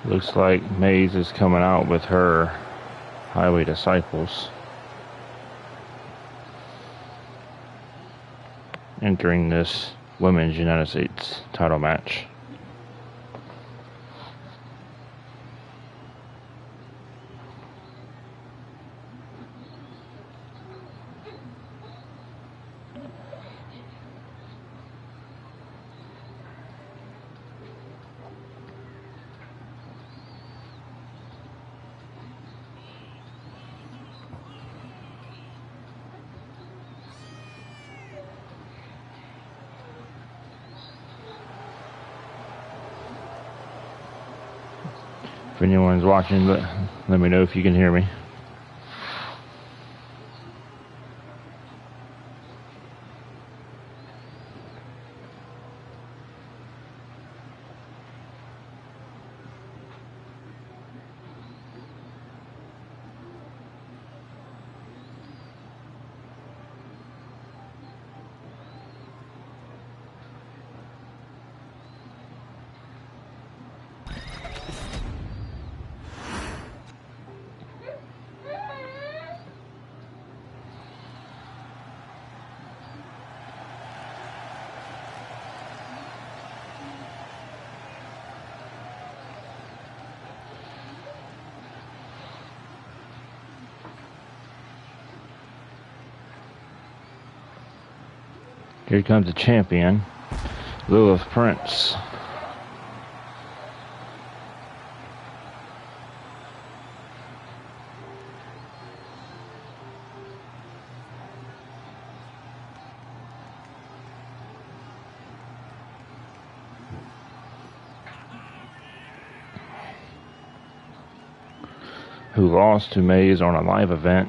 Looks like Maze is coming out with her Highway Disciples. Entering this Women's United States title match. If anyone's watching, let me know if you can hear me. Here comes the champion, Lilith Prince. Who lost to Maze on a live event,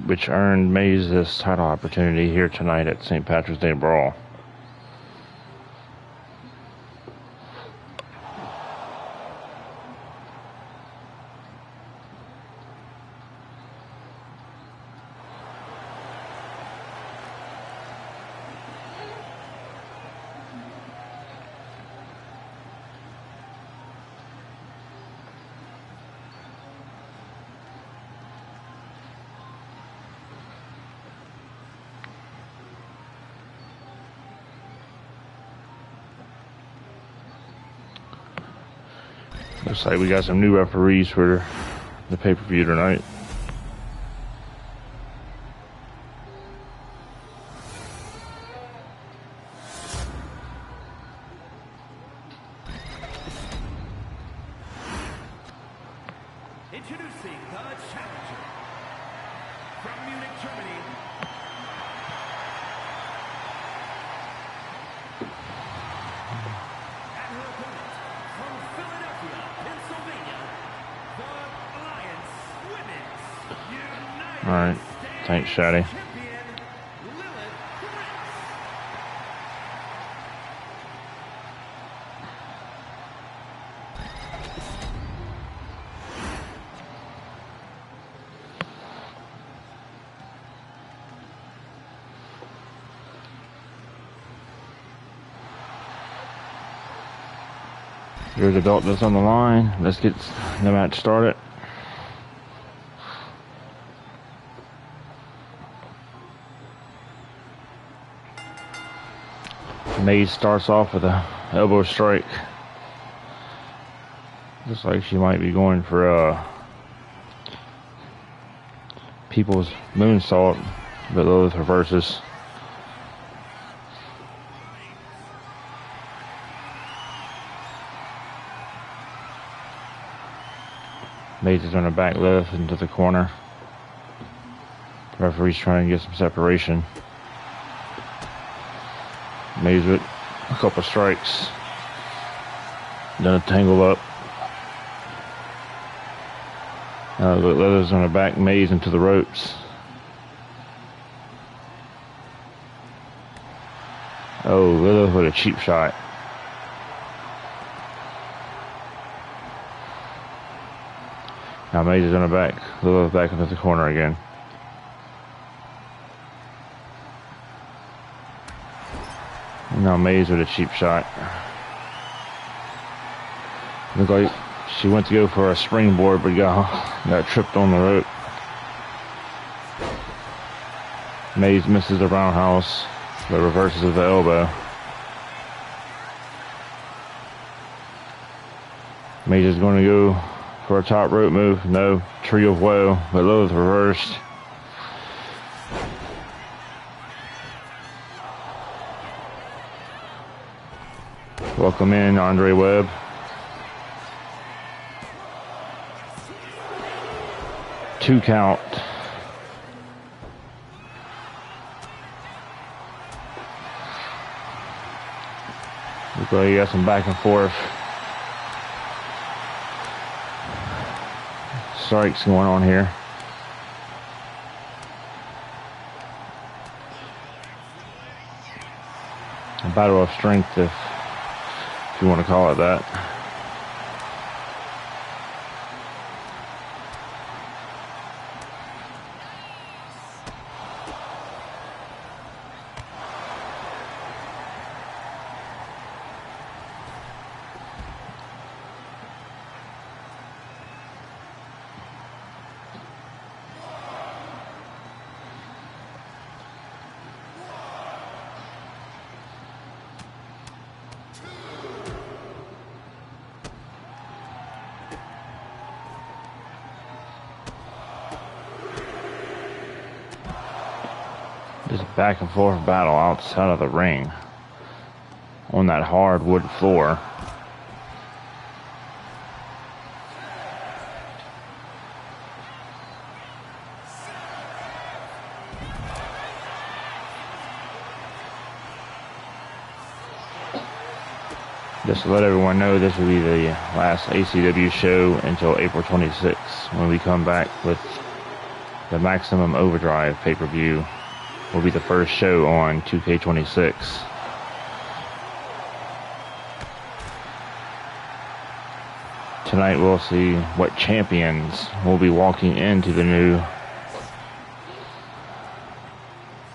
which earned Maze this title opportunity here tonight at St. Patrick's Day Brawl. Looks like we got some new referees for the pay-per-view tonight. Introducing the challenger from Munich, Germany. And her opponent from Philadelphia, Pennsylvania, the Alliance Women's United All right, thanks, Shaddy. Champion, Lilith Prince. Here's the belt that's on the line. Let's get the match started. Maze starts off with a elbow strike. Looks like she might be going for People's moonsault, but Lilith reverses. Maze is on her back, Lilith into the corner. Referee's trying to get some separation. Maze with a couple strikes. Then a tangle up. Lilith's on her back, Maze into the ropes. Oh, Lilith with a cheap shot. Now Maze is on her back. Lilith back into the corner again. And now Maze with a cheap shot. Looks like She went to go for a springboard, but got tripped on the rope. Mays misses the roundhouse, but reverses with the elbow. Mays is going to go for a top rope move. No, tree of woe, but Lilith reversed. Welcome in, Andre Webb. Two count. Looks like you got some back and forth. Strikes going on here. A battle of strength, if you want to call it that. Just back and forth battle outside of the ring on that hard wood floor. Just to let everyone know, this will be the last ACW show until April 26th, when we come back with the Maximum Overdrive pay-per-view. Will be the first show on 2K26. Tonight we'll see what champions will be walking into the new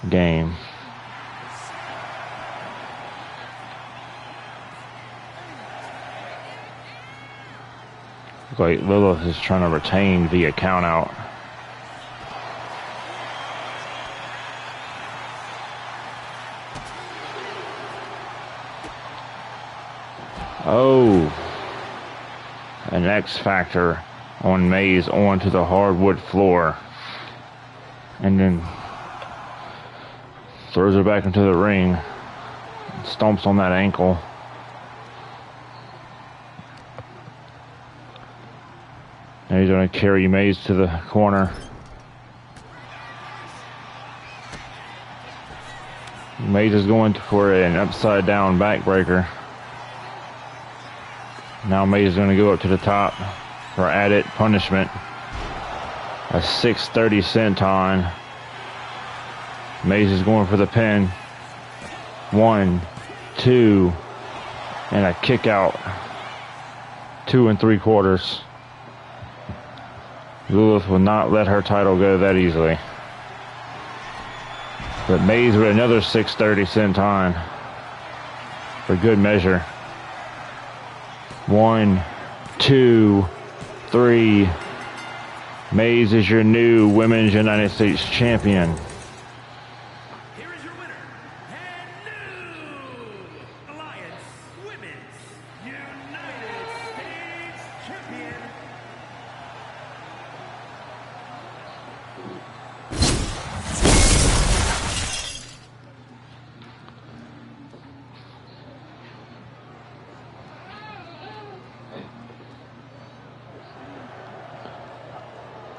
game. Looks like Lilith is trying to retain via count out. Oh, an X Factor on Mays onto the hardwood floor, and then throws her back into the ring, stomps on that ankle. Now he's going to carry Mays to the corner. Mays is going for an upside down backbreaker. Now Mays is going to go up to the top for added punishment. A 630 senton. Mays is going for the pin. 1, 2, and a kick out. 2 3/4. Lilith will not let her title go that easily. But Mays with another 630 senton for good measure. 1, 2, 3. Mays is your new Women's United States Champion. Here is your winner and new Alliance Women's United States Champion.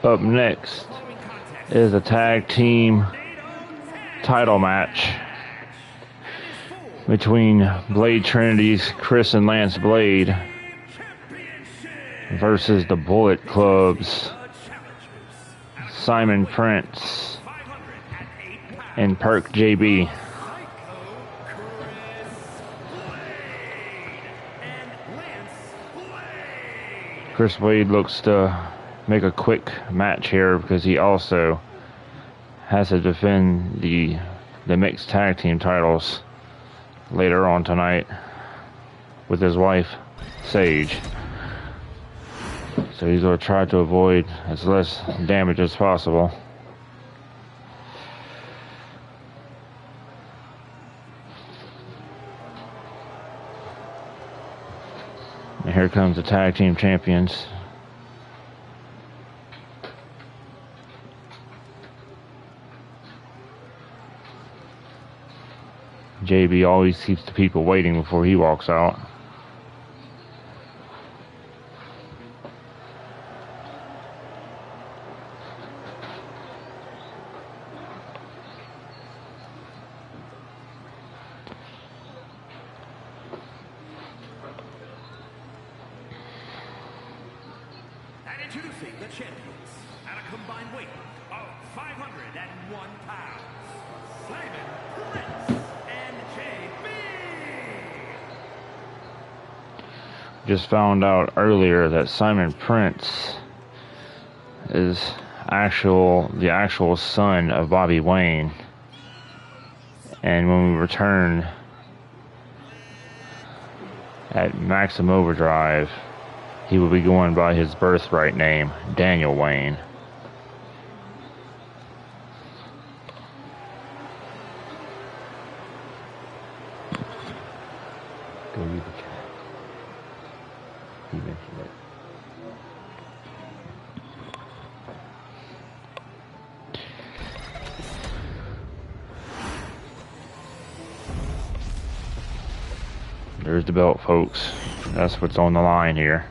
Up next is a tag team title match between Blade Trinity's Chris and Lance Blade versus the Bullet Club's Simon Prince and Perk JB. Chris Blade looks to make a quick match here because he also has to defend the mixed tag team titles later on tonight with his wife, Sage. So he's going to try to avoid as less damage as possible. And here comes the tag team champions. JB always keeps the people waiting before he walks out. And introducing the champions at a combined weight of 501 pounds, Simon Prince and JB. Just found out earlier that Simon Prince is the actual son of Bobby Wayne. And when we return at Maximum Overdrive, he will be going by his birthright name, Daniel Wayne. Go read the chat. He mentioned it. There's the belt, folks. That's what's on the line here.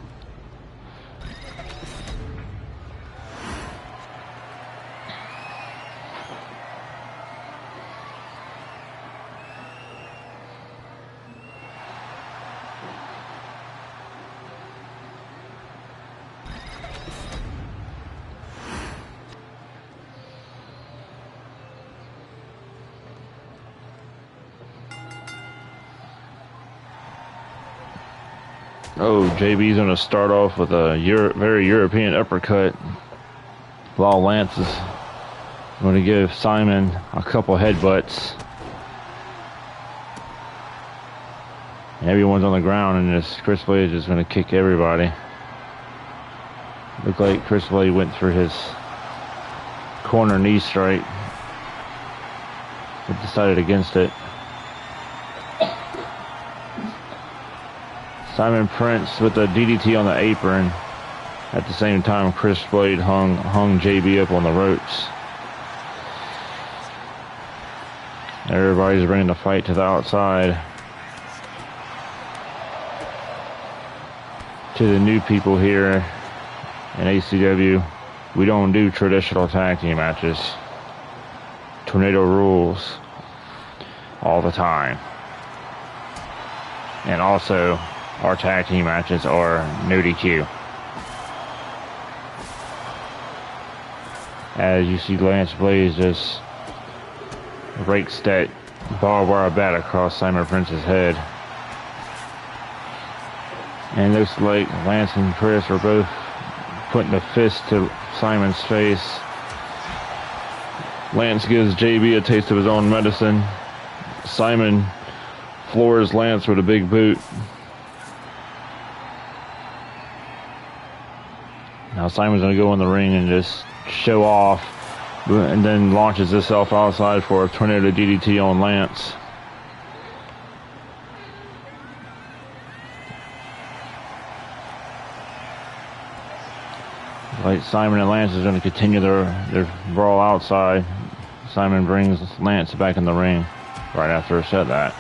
Oh, JB's going to start off with a very European uppercut, while Lance is going to give Simon a couple headbutts. And everyone's on the ground, and this Chris Blade is going to kick everybody. Looked like Chris Blade went for his corner knee strike, but decided against it. Simon Prince with a DDT on the apron. At the same time, Chris Blade hung JB up on the ropes. Everybody's bringing the fight to the outside. To the new people here in ACW, we don't do traditional tag team matches. Tornado rules all the time. And also, our tag team matches are no DQ. As you see, Lance Blaze just rakes that barbed wire bat across Simon Prince's head. And it looks like Lance and Chris are both putting a fist to Simon's face. Lance gives JB a taste of his own medicine. Simon floors Lance with a big boot. Now Simon's going to go in the ring and just show off, and then launches himself outside for a tornado DDT on Lance. Like Simon and Lance is going to continue their brawl outside. Simon brings Lance back in the ring right after I said that.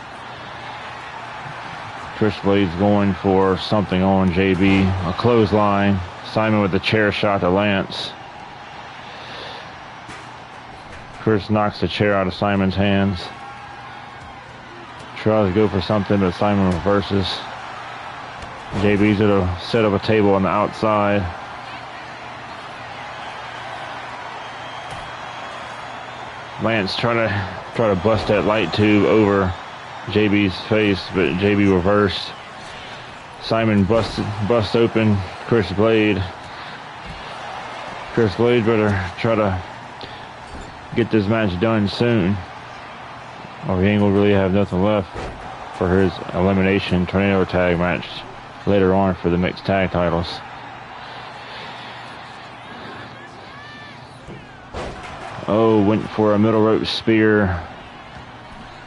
Chris Blade's going for something on JB, a clothesline. Simon with the chair shot to Lance. Chris knocks the chair out of Simon's hands. Tries to go for something, but Simon reverses. JB's going to set up a table on the outside. Lance trying to bust that light tube over JB's face, but JB reversed. Simon busts open Chris Blade. Chris Blade better try to get this match done soon, or he ain't gonna really have nothing left for his elimination tornado tag match later on for the mixed tag titles. Oh, went for a middle rope spear.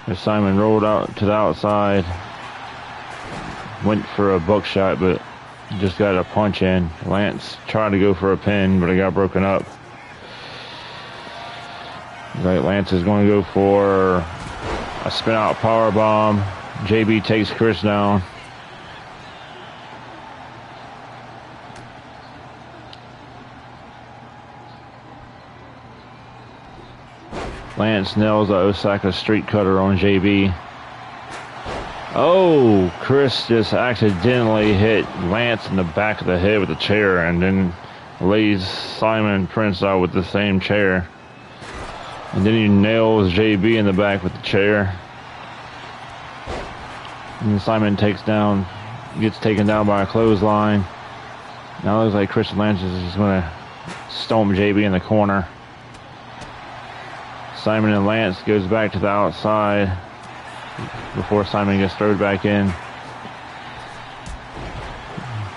As Simon rolled out to the outside. Went for a buckshot, but just got a punch in. Lance tried to go for a pin, but it got broken up. Like Lance is going to go for a spin out power bomb. JB takes Chris down. Lance nails the Osaka street cutter on JB. Oh, Chris just accidentally hit Lance in the back of the head with a chair and then lays Simon Prince out with the same chair. And then he nails JB in the back with the chair. And then Simon gets taken down by a clothesline. Now it looks like Chris Lance is just going to stomp JB in the corner. Simon and Lance goes back to the outside before Simon gets thrown back in.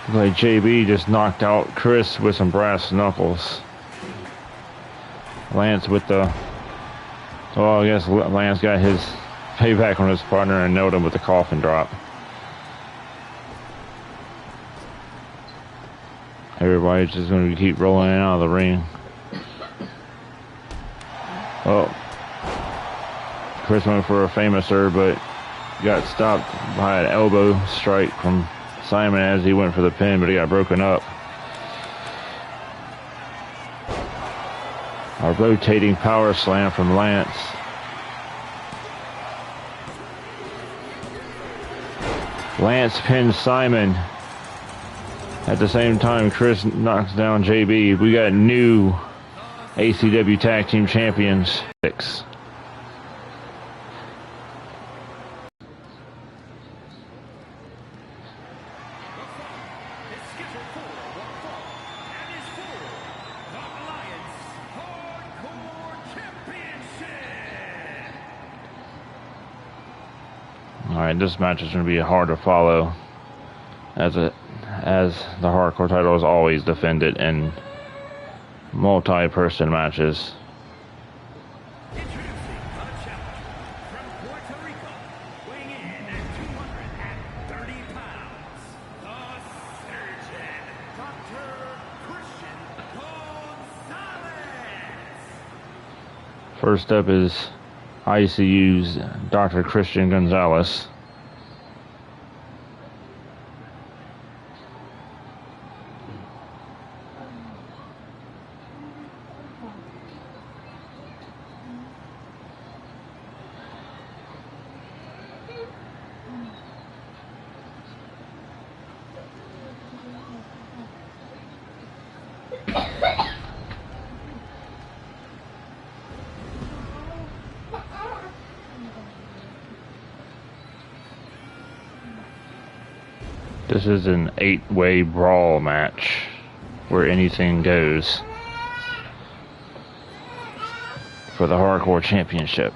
Looks like JB just knocked out Chris with some brass knuckles. Lance with the... Well, I guess Lance got his payback on his partner and nailed him with the coffin drop. Everybody's just going to keep rolling in and out of the ring. Oh. Chris went for a famouser, but got stopped by an elbow strike from Simon as he went for the pin, but he got broken up. A rotating power slam from Lance. Lance pins Simon. At the same time, Chris knocks down JB. We got new ACW Tag Team Champions. 6. Alright, this match is going to be hard to follow as the hardcore title is always defended in multi-person matches. Introducing the challenger from Puerto Rico, weighing in at 230 pounds, the surgeon, Dr. Christian Gonzalez. First up is ICU's Dr. Christian Gonzalez. This is an 8-way brawl match where anything goes for the Hardcore Championship.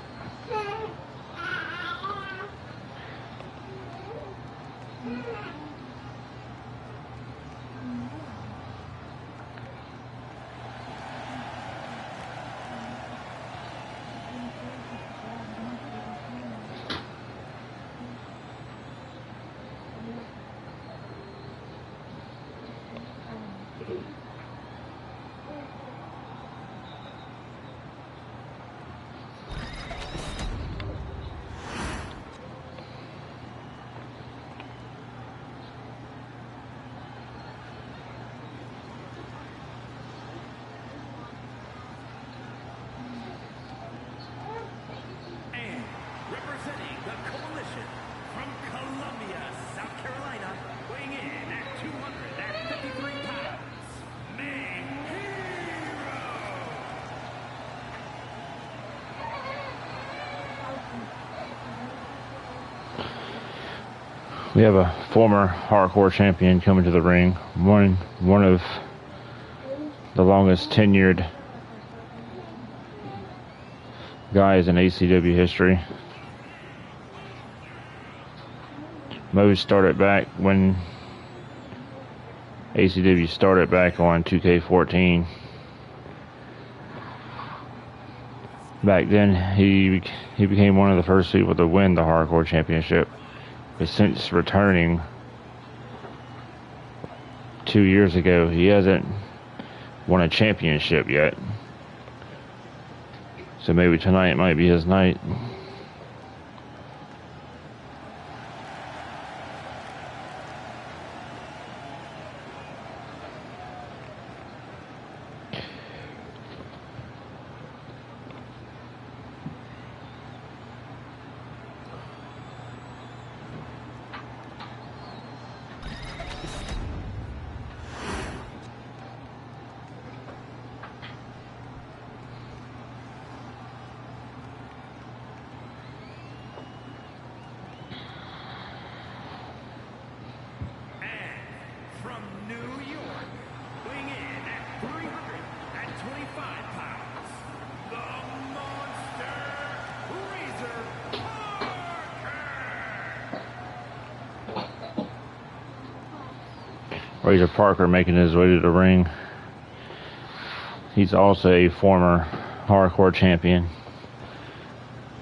Representing the coalition from Columbia, South Carolina, weighing in at 253 pounds, Main Hero. We have a former hardcore champion coming to the ring, one of the longest tenured guys in ACW history. Mo started back when ACW started back on 2K14. Back then, he became one of the first people to win the Hardcore Championship. But since returning 2 years ago, he hasn't won a championship yet. So maybe tonight might be his night. Razor Parker making his way to the ring. He's also a former Hardcore champion.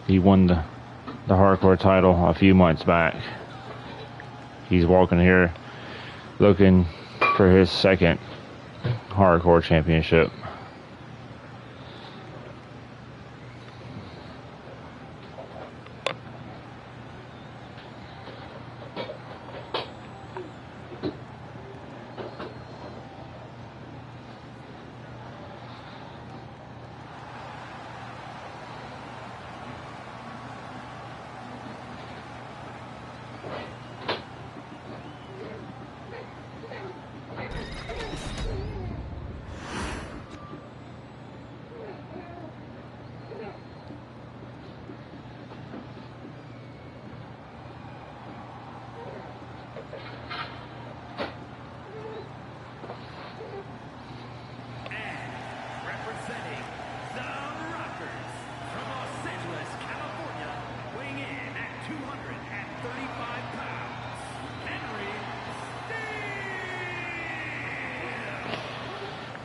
He won the Hardcore title a few months back. He's walking here looking for his second Hardcore championship.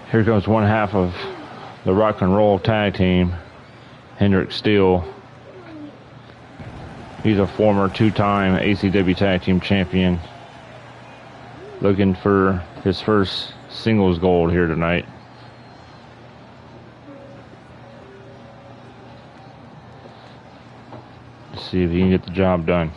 Here comes one half of the Rock and Roll tag team, Hendrick Steele. He's a former two-time ACW tag team champion, looking for his first singles gold here tonight. Let's see if he can get the job done.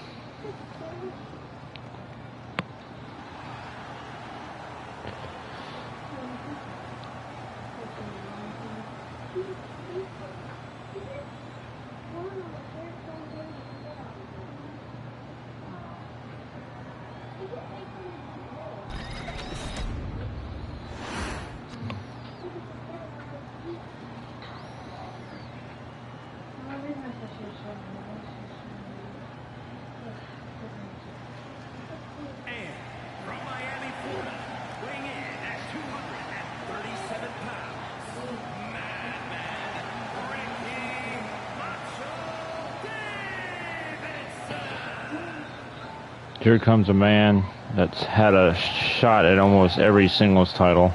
Here comes a man that's had a shot at almost every singles title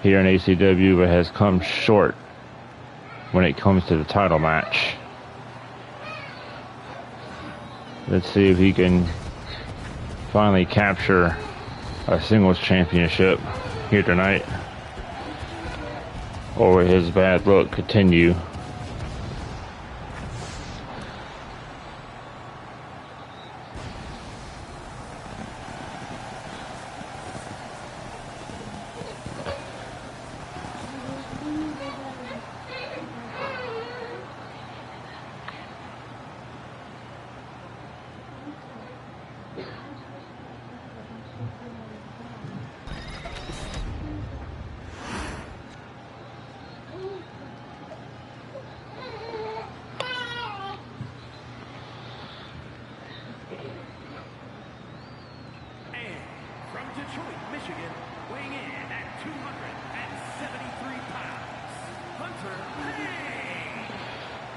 here in ACW, but has come short when it comes to the title match. Let's see if he can finally capture a singles championship here tonight, or will his bad luck continue?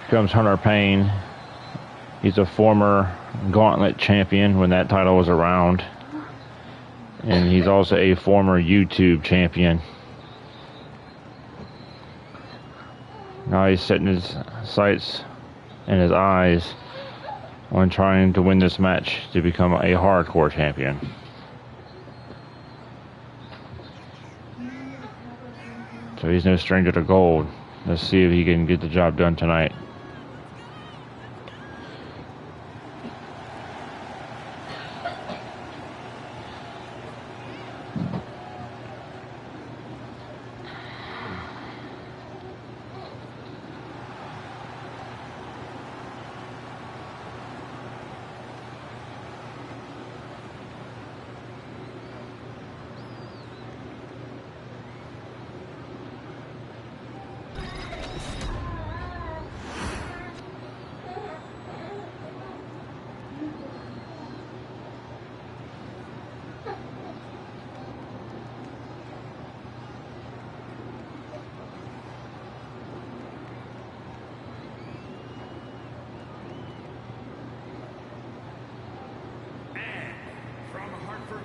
Comes Hunter Payne. He's a former Gauntlet champion when that title was around, and he's also a former YouTube champion. Now he's setting his sights and his eyes on trying to win this match to become a hardcore champion. So he's no stranger to gold. Let's see if he can get the job done tonight.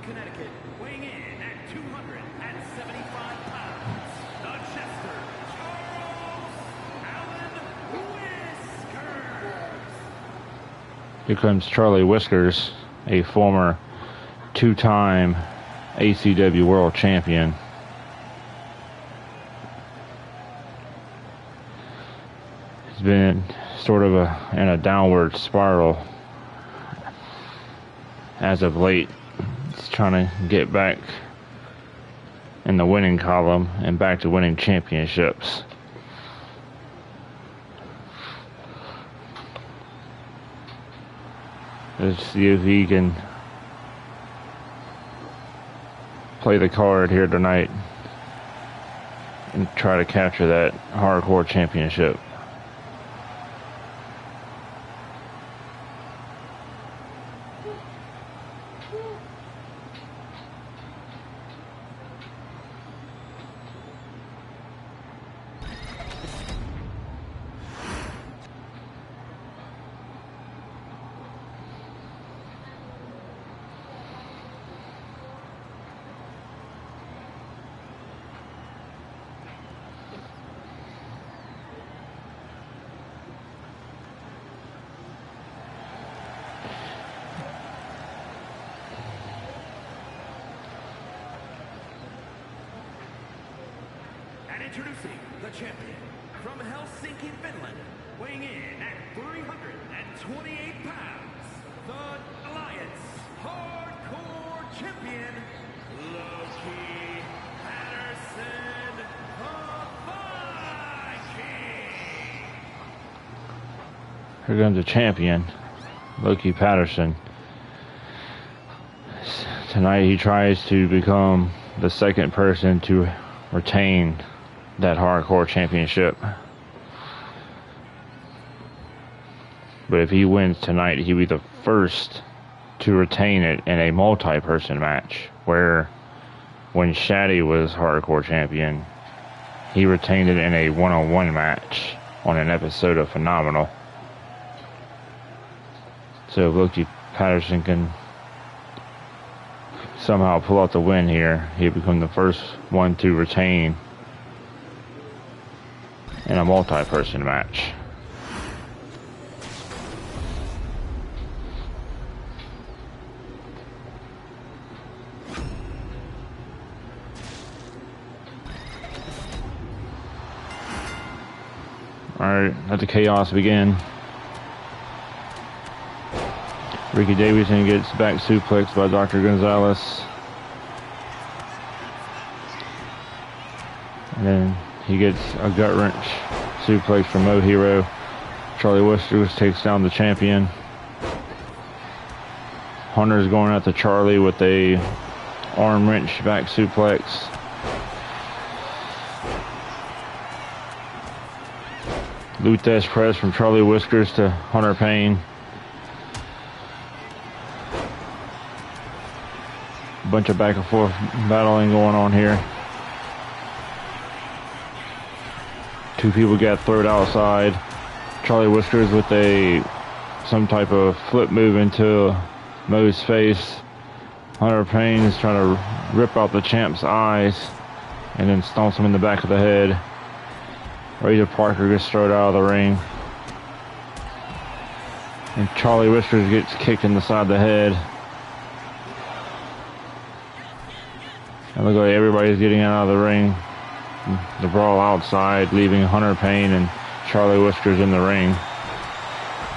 Connecticut, weighing in at 275 pounds, the Chester, Whiskers. Here comes Charlie Whiskers, a former two-time ACW World Champion. He's been sort of in a downward spiral as of late. He's trying to get back in the winning column and back to winning championships. Let's see if he can play the card here tonight and try to capture that hardcore championship. Introducing the champion from Helsinki, Finland, weighing in at 328 pounds, the Alliance Hardcore Champion, Loki Patterson, the Viking. Here comes the champion, Loki Patterson. Tonight he tries to become the second person to retain that hardcore championship. But if he wins tonight, he'll be the first to retain it in a multi-person match, where when Shaddy was hardcore champion, he retained it in a one-on-one match on an episode of Phenomenal. So if Loki Patterson can somehow pull out the win here, he'll become the first one to retain in a multi-person match. Alright, let the chaos begin. Ricky Davidson gets back suplexed by Dr. Gonzalez. And then he gets a gut wrench suplex from Mo Hero. Charlie Whiskers takes down the champion. Hunter's going at the Charlie with a arm wrench back suplex. Luthes press from Charlie Whiskers to Hunter Payne. A bunch of back and forth battling going on here. Two people got thrown outside. Charlie Whiskers with some type of flip move into Mo's face. Hunter Payne is trying to rip out the champ's eyes and then stomps him in the back of the head. Razor Parker gets thrown out of the ring. And Charlie Whiskers gets kicked in the side of the head. And look like everybody's getting out of the ring. The Brawl outside, leaving Hunter Payne and Charlie Whiskers in the ring.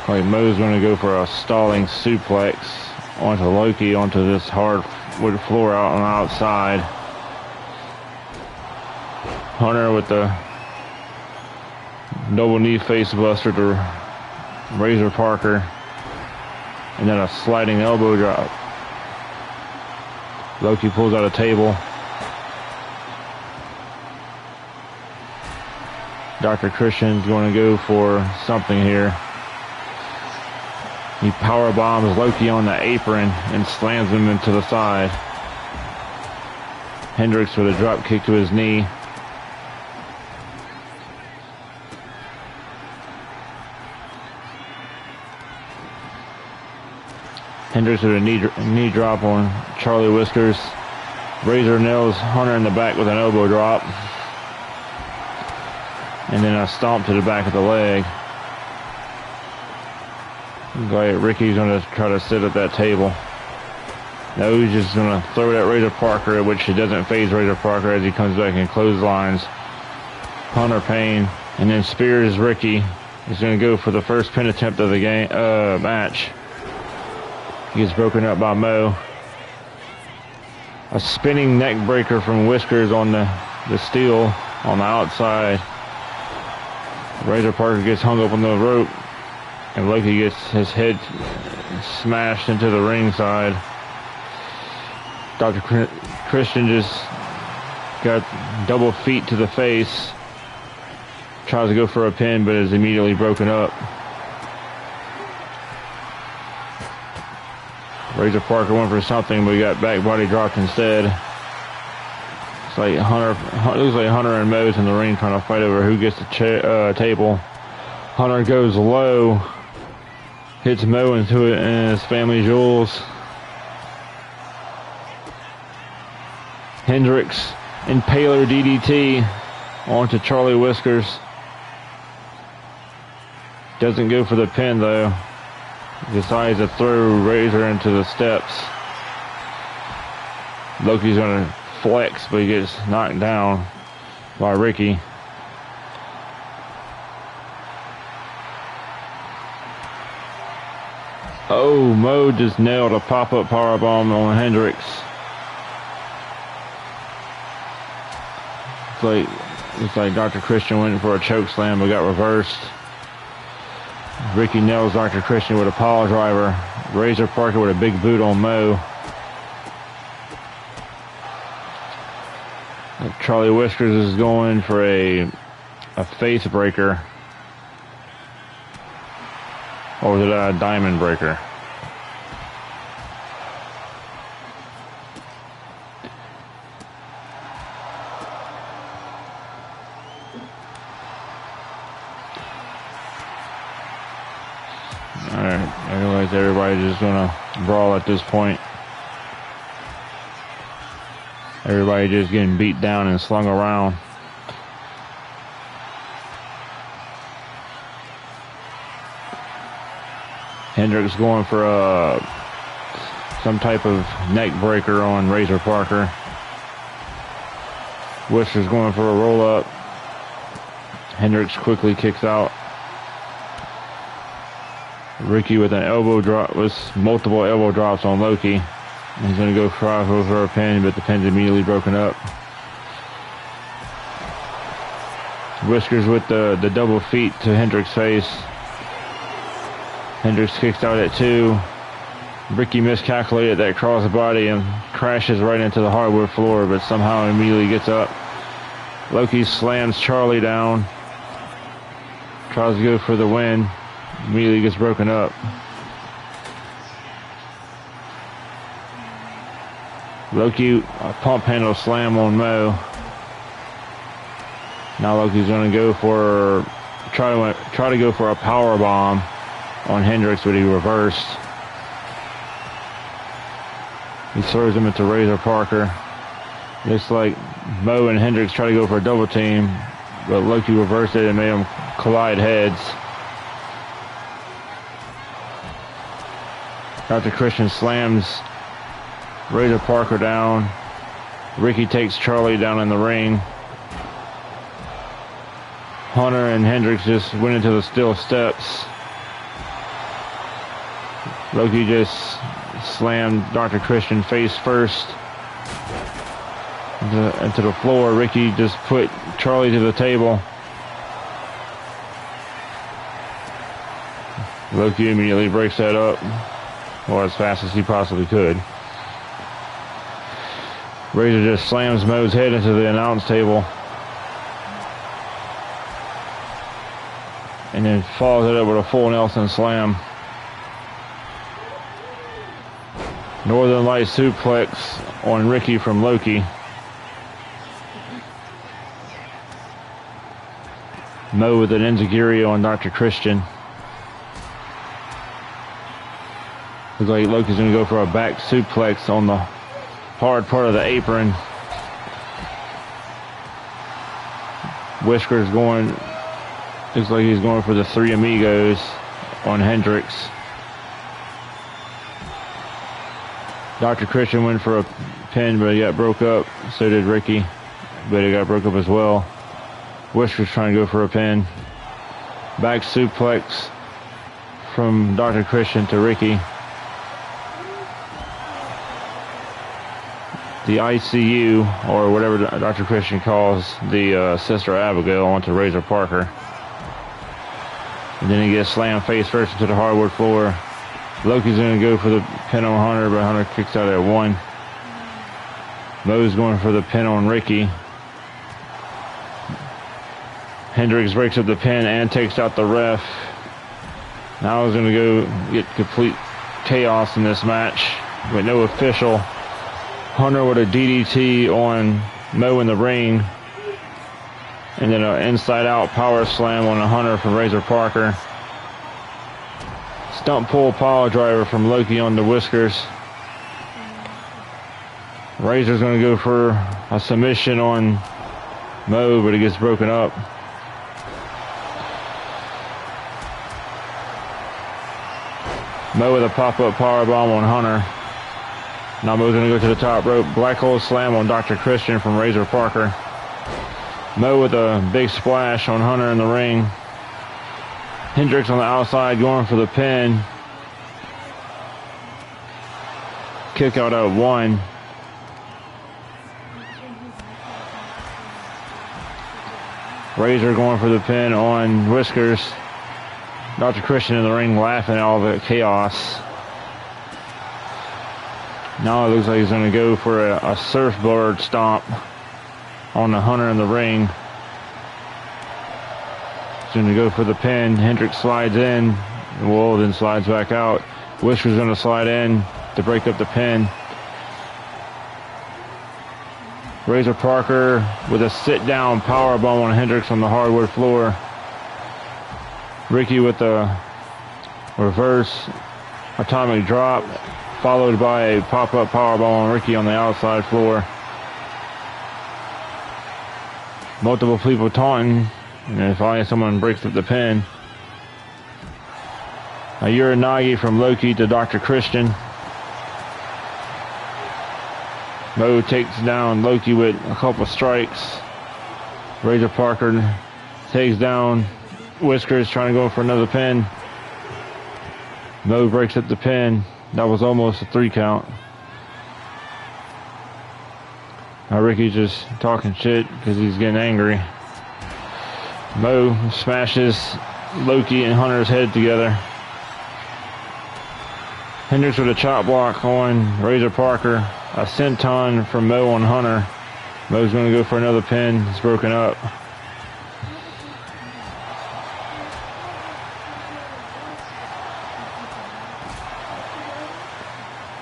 Like Mo's going to go for a stalling suplex onto Loki, onto this hardwood floor out on the outside. Hunter with the double knee face buster to Razor Parker, and then a sliding elbow drop. Loki pulls out a table. Dr. Christian's going to go for something here. He power bombs Loki on the apron and slams him into the side. Hendricks with a drop kick to his knee. Hendricks with a knee drop on Charlie Whiskers. Razor nails Hunter in the back with an elbow drop. And then a stomp to the back of the leg. Ricky's going to try to sit at that table. No, he's just going to throw it at Razor Parker, which it doesn't phase Razor Parker as he comes back and clotheslines Hunter Payne. And then spears Ricky. He's going to go for the first pin attempt of the match. He gets broken up by Mo. A spinning neck breaker from Whiskers on the steel on the outside. Razor Parker gets hung up on the rope, and Loki gets his head smashed into the ringside. Dr. Christian just got double feet to the face. Tries to go for a pin, but is immediately broken up. Razor Parker went for something, but he got back body dropped instead. It's like looks like Hunter and Mo's in the ring trying to fight over who gets the table. Hunter goes low, hits Mo into it and his family jewels. Hendricks impaler DDT onto Charlie Whiskers. Doesn't go for the pin though. Decides to throw Razor into the steps. Loki's going to flex, but he gets knocked down by Ricky. Oh, Mo just nailed a pop-up powerbomb on Hendricks. It's like Dr. Christian went for a choke slam but got reversed. Ricky nails Dr. Christian with a pile driver. Razor Parker with a big boot on Mo. Charlie Whiskers is going for a face breaker. Or was it a diamond breaker? Alright, I realize everybody's just gonna brawl at this point. Everybody just getting beat down and slung around. Hendricks going for some type of neck breaker on Razor Parker. Whiskers going for a roll up. Hendricks quickly kicks out. Ricky with an elbow drop, with multiple elbow drops on Loki. He's going to go for a pin, but the pin's immediately broken up. Whiskers with the double feet to Hendricks' face. Hendricks kicks out at 2. Ricky miscalculated that cross body and crashes right into the hardwood floor, but somehow immediately gets up. Loki slams Charlie down. Tries to go for the win. Immediately gets broken up. Loki, a pump handle slam on Mo. Now Loki's going to go for try to go for a power bomb on Hendricks, but he reversed. He throws him into Razor Parker. Looks like Mo and Hendricks try to go for a double team. but Loki reversed it and made them collide heads. Dr. Christian slams Razor Parker down. Ricky takes Charlie down in the ring. Hunter and Hendricks just went into the steel steps. Loki just slammed Dr. Christian face first into the floor. Ricky just put Charlie to the table. Loki immediately breaks that up, or as fast as he possibly could. Razor just slams Mo's head into the announce table and then follows it up with a full Nelson slam. Northern Light suplex on Ricky from Loki. Mo with an enziguri on Dr. Christian. Looks like Loki's going to go for a back suplex on the hard part of the apron. Whiskers going, looks like he's going for the Three Amigos on Hendricks. Dr. Christian went for a pin, but he got broke up. So did Ricky, but he got broke up as well. Whiskers trying to go for a pin. Back suplex from Dr. Christian to Ricky. The ICU, or whatever Dr. Christian calls the Sister Abigail, onto Razor Parker. And then he gets slammed face first into the hardwood floor. Loki's going to go for the pin on Hunter, but Hunter kicks out at 1. Mo's going for the pin on Ricky. Hendricks breaks up the pin and takes out the ref. Now he's going to go get complete chaos in this match with no official. Hunter with a DDT on Mo in the ring. And then an inside-out power slam on a Hunter from Razor Parker. Stump pull pile driver from Loki on the Whiskers. Razor's going to go for a submission on Mo, but it gets broken up. Mo with a pop-up powerbomb on Hunter. Now Mo's going to go to the top rope. Black hole slam on Dr. Christian from Razor Parker. Mo with a big splash on Hunter in the ring. Hendricks on the outside going for the pin. Kick out at 1. Razor going for the pin on Whiskers. Dr. Christian in the ring laughing at all the chaos. Now it looks like he's going to go for a surfboard stomp on the Hunter in the ring. He's going to go for the pin. Hendricks slides in. Well, then slides back out. Whiskers going to slide in to break up the pin. Razor Parker with a sit-down powerbomb on Hendricks on the hardwood floor. Ricky with a reverse atomic drop, followed by a pop-up powerbomb on Ricky on the outside floor. Multiple people taunting, and then finally someone breaks up the pin. A Uranagi from Loki to Dr. Christian. Mo takes down Loki with a couple strikes. Razor Parker takes down Whiskers, trying to go for another pin. Mo breaks up the pin. That was almost a 3 count. Now Ricky's just talking shit because he's getting angry. Mo smashes Loki and Hunter's head together. Hendricks with a chop block on Razor Parker. A senton from Mo on Hunter. Mo's going to go for another pin. It's broken up.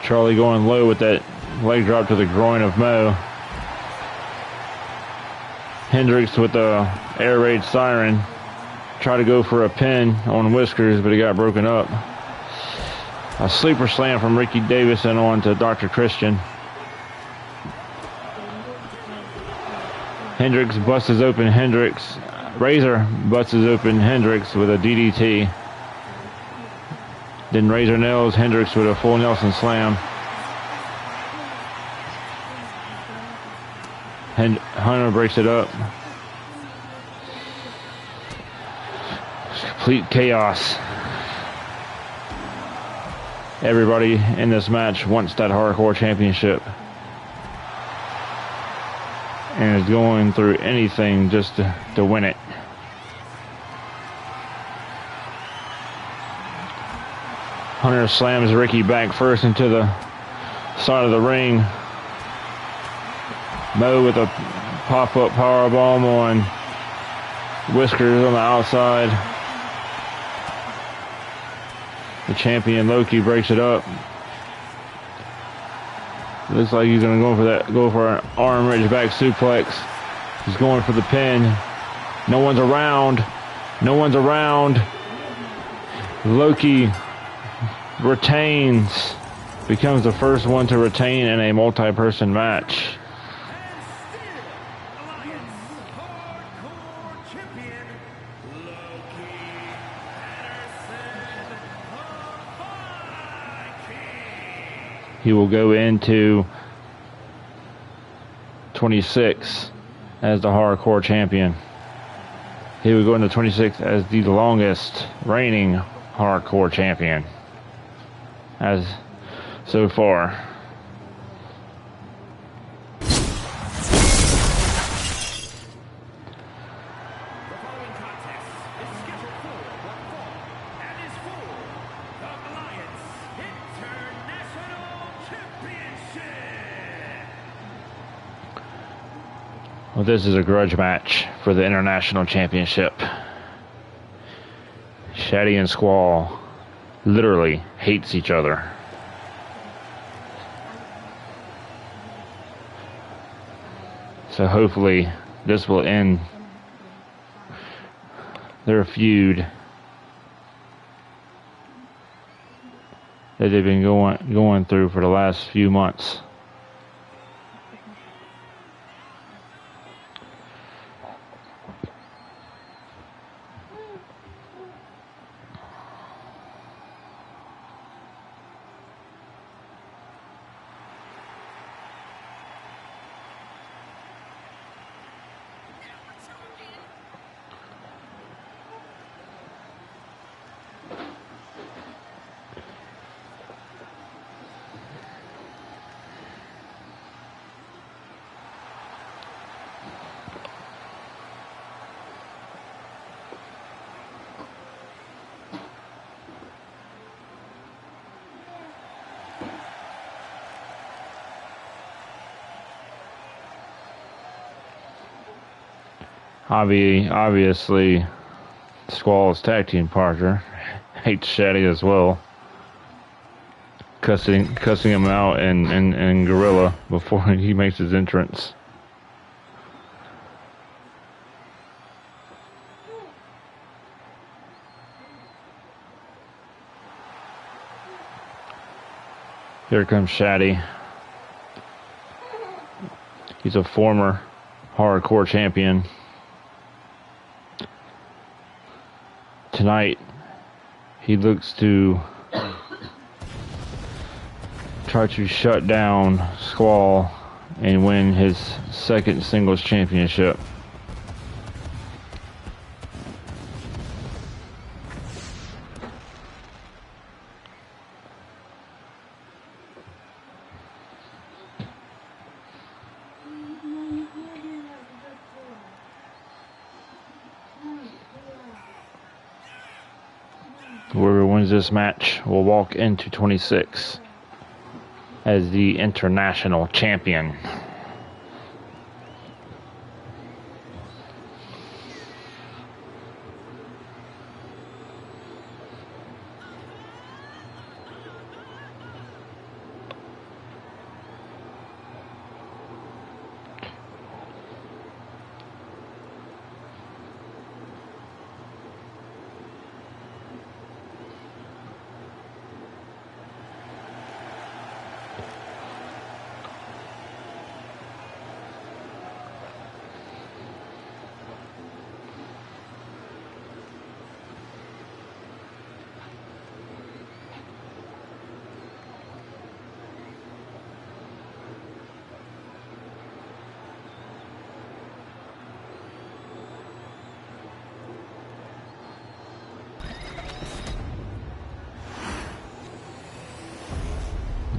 Charlie going low with that leg drop to the groin of Mo. Hendricks with the air raid siren. Tried to go for a pin on Whiskers, but he got broken up. A sleeper slam from Ricky Davison on to Dr. Christian. Hendricks busts open Hendricks Razor busts open Hendricks with a DDT. Then Razor nails Hendricks with a full Nelson slam. Hunter breaks it up. Complete chaos. Everybody in this match wants that hardcore championship and is going through anything just to win it. Hunter slams Ricky back first into the side of the ring. Mo with a pop-up powerbomb on Whiskers on the outside. The champion Loki breaks it up. Looks like he's gonna go for an arm reach back suplex. He's going for the pin. No one's around. No one's around. Loki retains. Becomes the first one to retain in a multi-person match. He will go into 26 as the hardcore champion. He will go into 26 as the longest reigning hardcore champion as so far. Well, this is a grudge match for the International Championship. Shaddy and Squall literally hates each other. So hopefully this will end their feud that they've been going through for the last few months. Obviously, Squall's tag team partner hates Shaddy as well, cussing him out in Gorilla before he makes his entrance. Here comes Shaddy. He's a former hardcore champion. Tonight, he looks to try to shut down Squall and win his second singles championship. Whoever wins this match will walk into 26 as the international champion.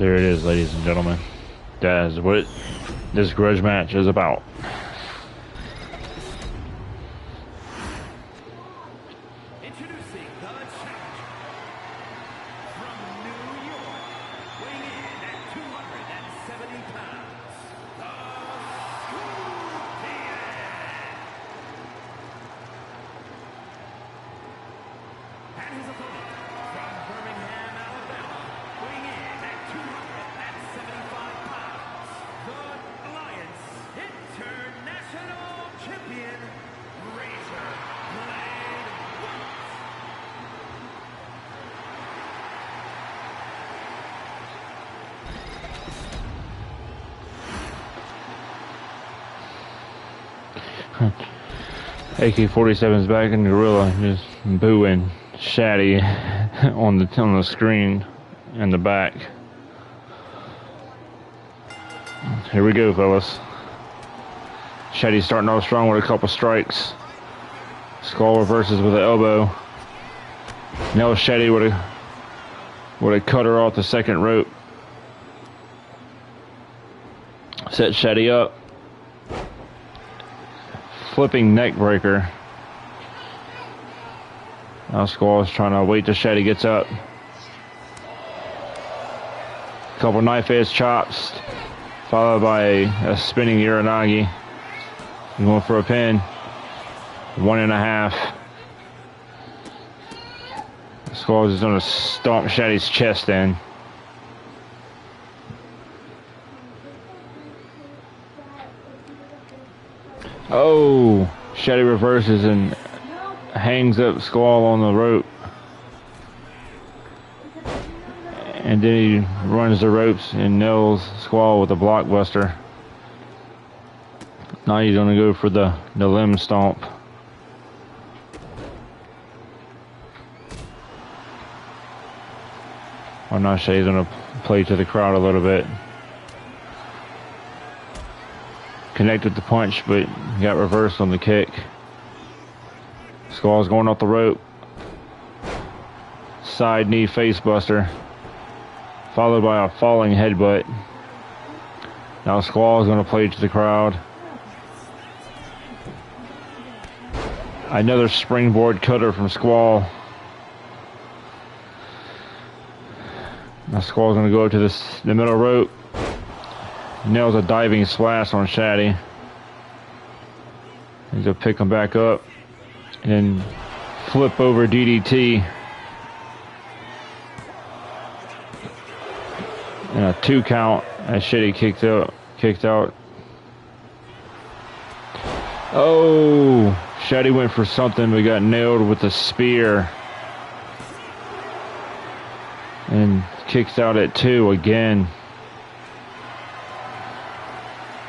There it is, ladies and gentlemen. That is what this grudge match is about. Introducing the challenger from New York, weighing in at 270 pounds, the Scorpion. And his opponent from Birmingham, Alabama, weighing in at 275 pounds, the Alliance International Champion, Razor Blade Woods. AK-47's back in the gorilla, just booing Shaddy on the screen in the back. Here we go, fellas. Shaddy's starting off strong with a couple strikes. Skull reverses with an elbow. Now Shaddy would have cut her off the second rope. Set Shaddy up. Flipping neck breaker. Now Skull is trying to wait till Shaddy gets up. Couple knife edge chops, followed by a spinning Uranagi. Going for a pin. 1.5. Skull is going to stomp Shaddy's chest in. Oh, Shaddy reverses and hangs up Skull on the rope. And then he runs the ropes and nails Squall with a blockbuster. Now he's going to go for the limb stomp. I'm not sure he's going to play to the crowd a little bit. Connected the punch, but got reversed on the kick. Skull's going off the rope. Side knee face buster. Followed by a falling headbutt. Now Squall is going to play to the crowd. Another springboard cutter from Squall. Now Squall's going to go to the middle rope. Nails a diving splash on Shaddy. He's going to pick him back up. And then flip over DDT. And a 2 count as Shaddy kicked out. Oh, Shaddy went for something but got nailed with a spear. And kicks out at 2 again.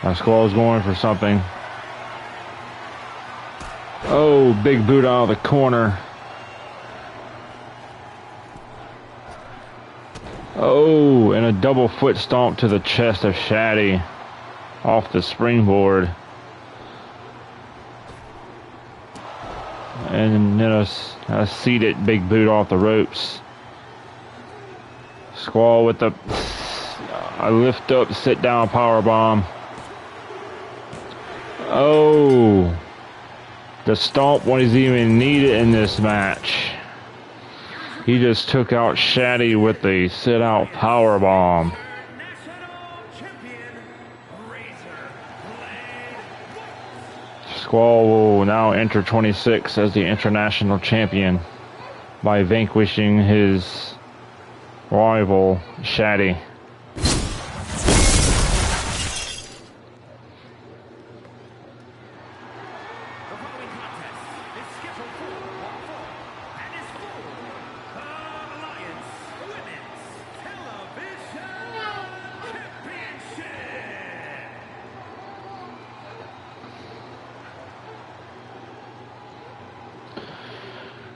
Now Squall's going for something. Oh, big boot out of the corner. Oh, and a double foot stomp to the chest of Shaddy off the springboard. And then a seated big boot off the ropes. Squall with a lift up, sit down power bomb. Oh, the stomp wasn't even needed in this match. He just took out Shaddy with the sit out power bomb. Squall will now enter 26 as the international champion by vanquishing his rival Shaddy.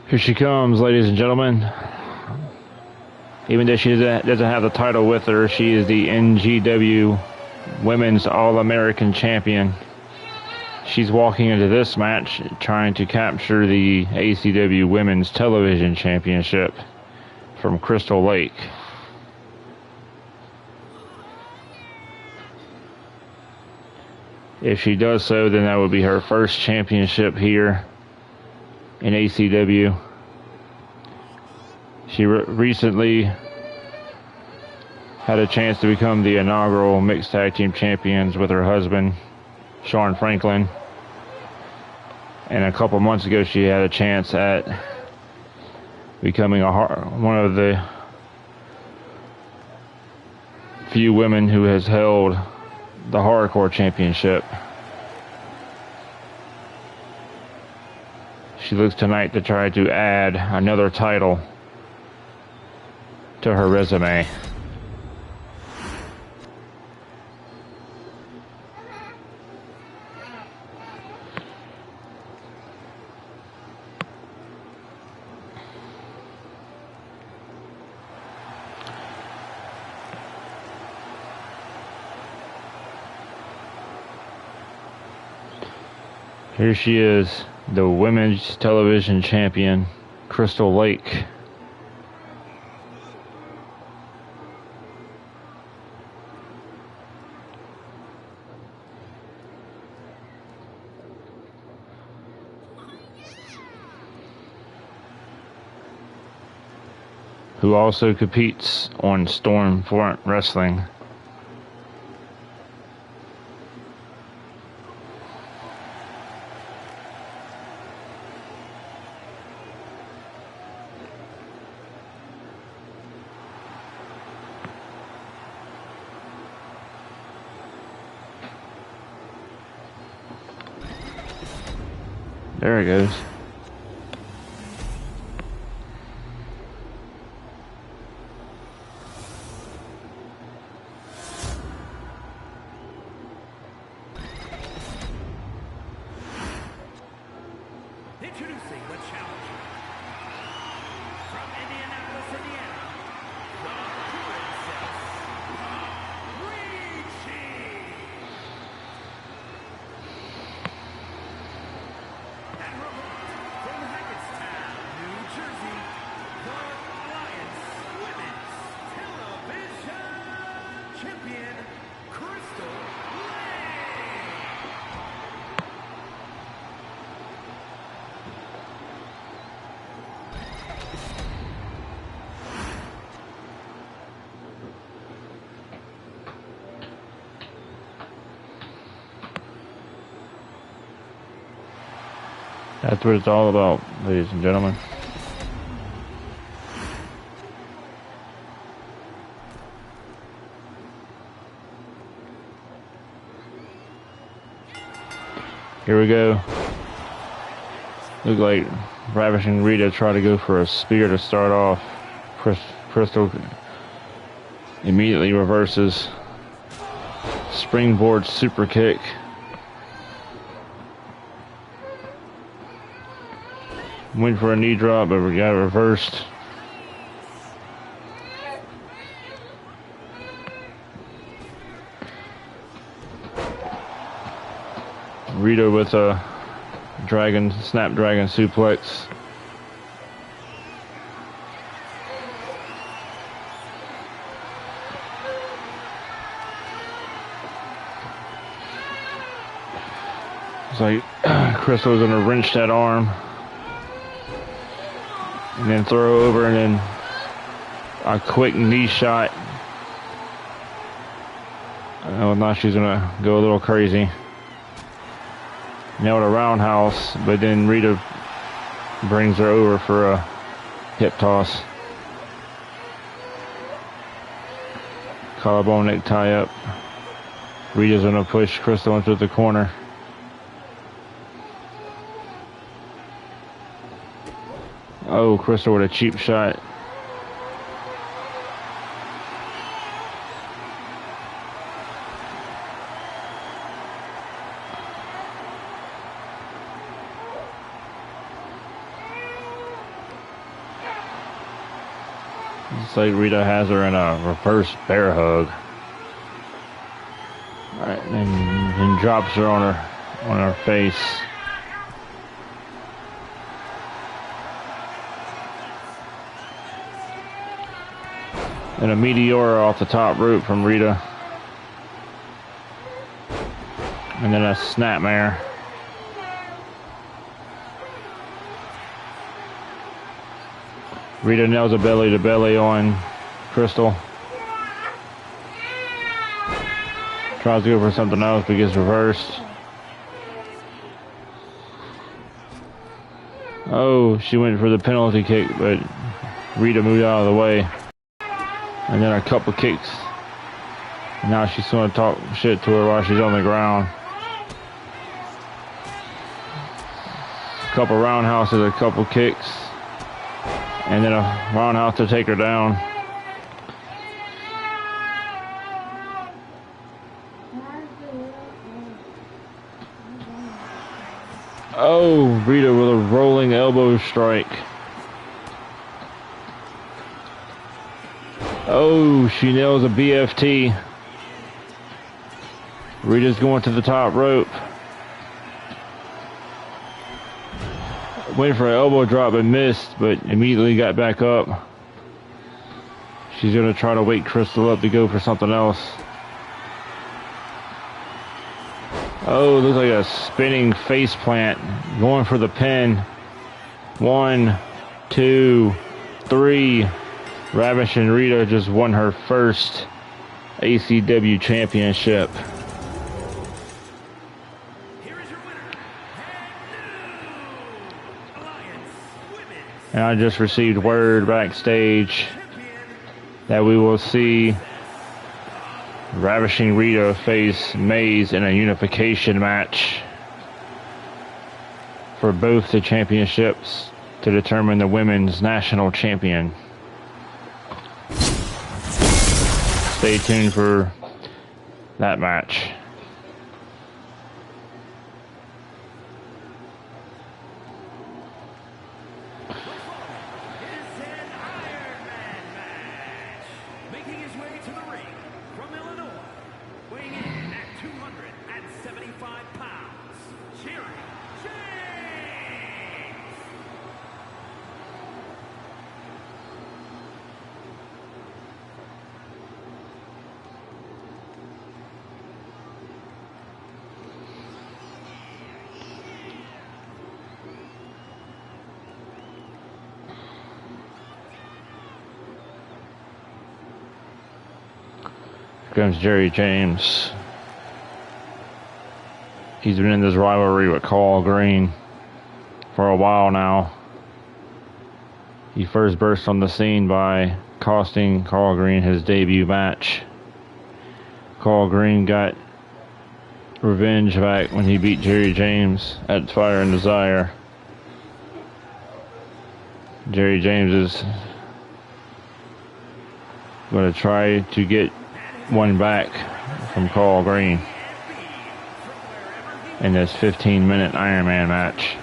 Here she comes, ladies and gentlemen. Even though she doesn't have the title with her, she is the NGW Women's All-American Champion. She's walking into this match trying to capture the ACW Women's Television Championship from Crystal Lake. If she does so, then that would be her first championship here in ACW. She recently had a chance to become the inaugural mixed tag team champions with her husband, Shawn Franklin. And a couple months ago, she had a chance at becoming one of the few women who has held the hardcore championship. She looks tonight to try to add another title to her resume. Here she is, the women's television champion, Crystal Lake. Who also competes on Stormfront Wrestling. There it goes. Introducing the challenger from Indianapolis, Indiana, the Princess of Reaching. And remote from Hackettstown, New Jersey, the Alliance Women's Television Champion, Crystal Lake. That's what it's all about, ladies and gentlemen. Here we go. Look like Ravishing Rita tried to go for a spear to start off. Crystal immediately reverses. Springboard super kick. Went for a knee drop, but we got it reversed. Rita with a snapdragon suplex. It's like Crystal's gonna wrench that arm. And then throw over, and then a quick knee shot. Oh, now she's gonna go a little crazy. Nailed a roundhouse, but then Rita brings her over for a hip toss. Collarbone neck tie up. Rita's gonna push Crystal into the corner. Oh, Crystal with a cheap shot. It's like Rita has her in a reverse bear hug. Alright, and drops her on her face. And a meteora off the top rope from Rita. And then a snapmare. Rita nails a belly to belly on Crystal. Tries to go for something else, but gets reversed. Oh, she went for the penalty kick, but Rita moved out of the way. And then a couple kicks. And now she's going to talk shit to her while she's on the ground. A couple roundhouses, a couple kicks. And then a roundhouse to take her down. Oh, Rita with a rolling elbow strike. Oh, she nails a BFT. Rita's going to the top rope. Went for an elbow drop and missed, but immediately got back up. She's going to try to wake Crystal up to go for something else. Oh, looks like a spinning face plant. Going for the pin. 1, 2, 3. Ravishing Rita just won her first ACW championship. And I just received word backstage that we will see Ravishing Rita face Maze in a unification match for both the championships to determine the women's national champion. Stay tuned for that match. Comes Jerry James. He's been in this rivalry with Carl Green for a while now. He first burst on the scene by costing Carl Green his debut match. Carl Green got revenge back when he beat Jerry James at Fire and Desire. Jerry James is going to try to get one back from Carl Green in this 15-minute Iron Man match.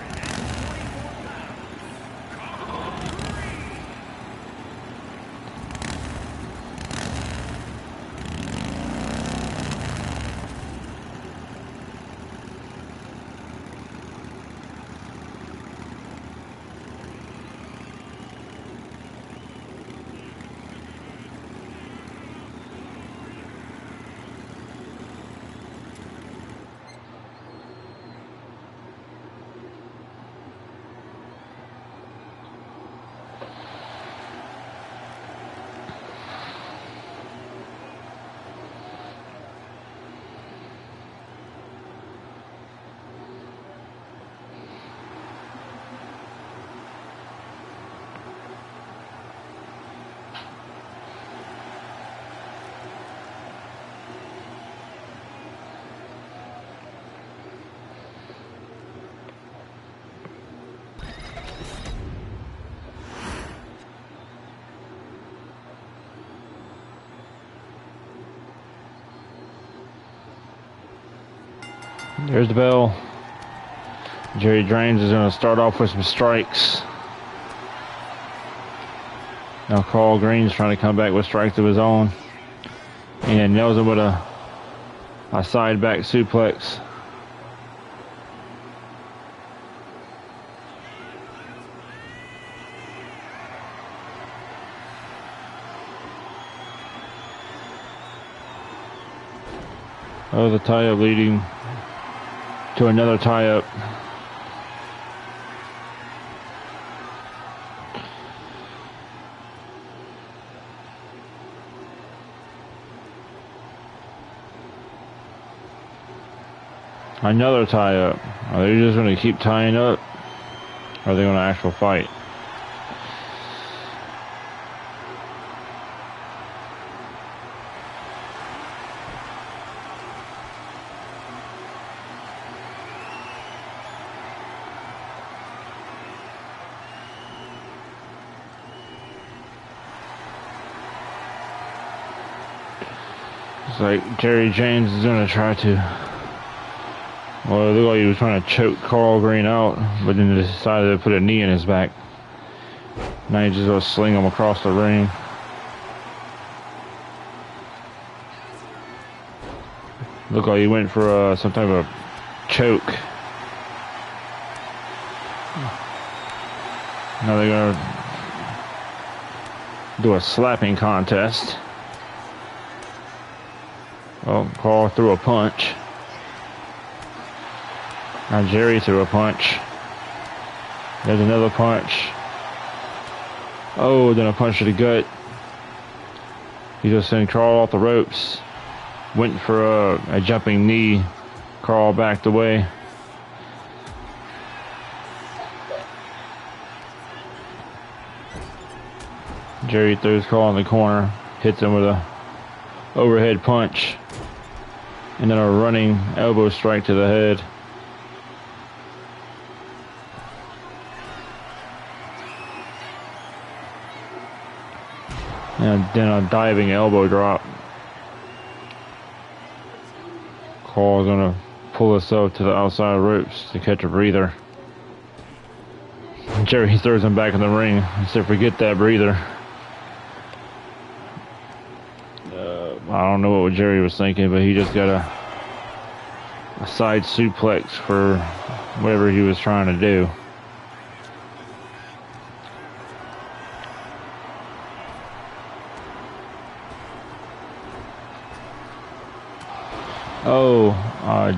There's the bell. Jerry James is going to start off with some strikes. Now Carl Green's trying to come back with strikes of his own. And nails him with a side back suplex. Oh, the tie-up leading to another tie-up. Another tie-up. Are they just going to keep tying up? Or are they going to actual fight? It's like Jerry James is going to try to... Well, it looked like he was trying to choke Carl Green out, but then decided to put a knee in his back. Now he's just going to sling him across the ring. Looked like he went for some type of choke. Now they're going to do a slapping contest. Well, Carl threw a punch. Now Jerry threw a punch. There's another punch. Oh, then a punch to the gut. He just sent Carl off the ropes. Went for a jumping knee. Carl backed away. Jerry throws Carl in the corner. Hits him with a overhead punch. And then a running elbow strike to the head. And then a diving elbow drop. Carl's gonna pull himself to the outside ropes to catch a breather. Jerry throws him back in the ring and said, "Forget that breather." I don't know what Jerry was thinking, but he just got a side suplex for whatever he was trying to do. Oh,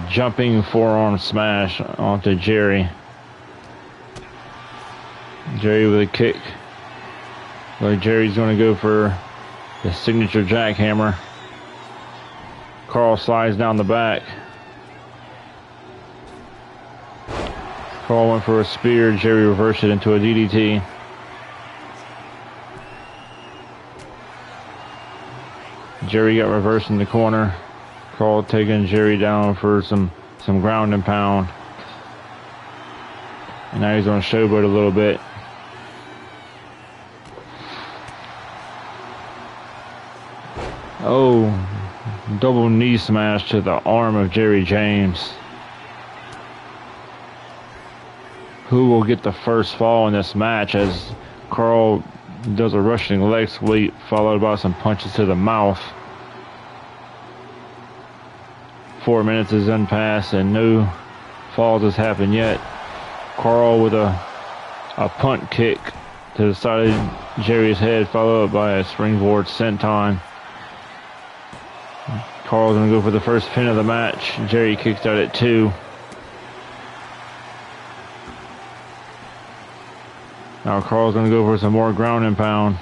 jumping forearm smash onto Jerry. Jerry with a kick. Like Jerry's going to go for the signature jackhammer. Carl slides down the back. Carl went for a spear. Jerry reversed it into a DDT. Jerry got reversed in the corner. Carl taking Jerry down for some ground and pound. And now he's on showboat a little bit. Oh, double knee smash to the arm of Jerry James. Who will get the first fall in this match as Carl does a rushing leg sweep followed by some punches to the mouth. 4 minutes is unpassed and no falls has happened yet. Carl with a punt kick to the side of Jerry's head followed by a springboard senton. Carl's going to go for the first pin of the match. Jerry kicks out at 2. Now Carl's going to go for some more ground and pound.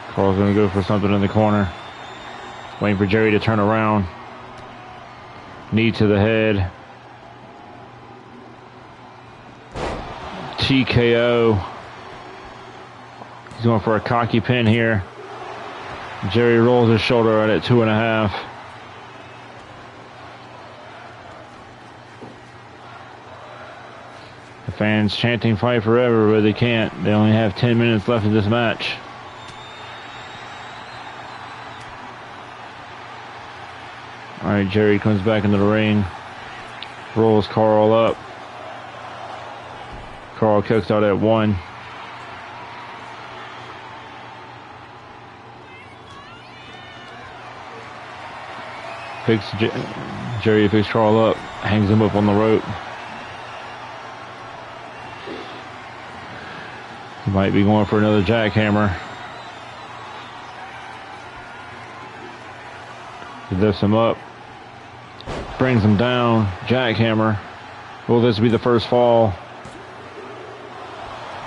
Carl's going to go for something in the corner. Waiting for Jerry to turn around. Knee to the head. TKO. He's going for a cocky pin here. Jerry rolls his shoulder right at 2.5. The fans chanting "fight forever," but they can't. They only have 10 minutes left in this match. Alright, Jerry comes back into the ring. Rolls Carl up. Carl kicks out at 1. Jerry picks Carl up, hangs him up on the rope. He might be going for another jackhammer. He lifts him up. Brings him down. Jackhammer. Will this be the first fall?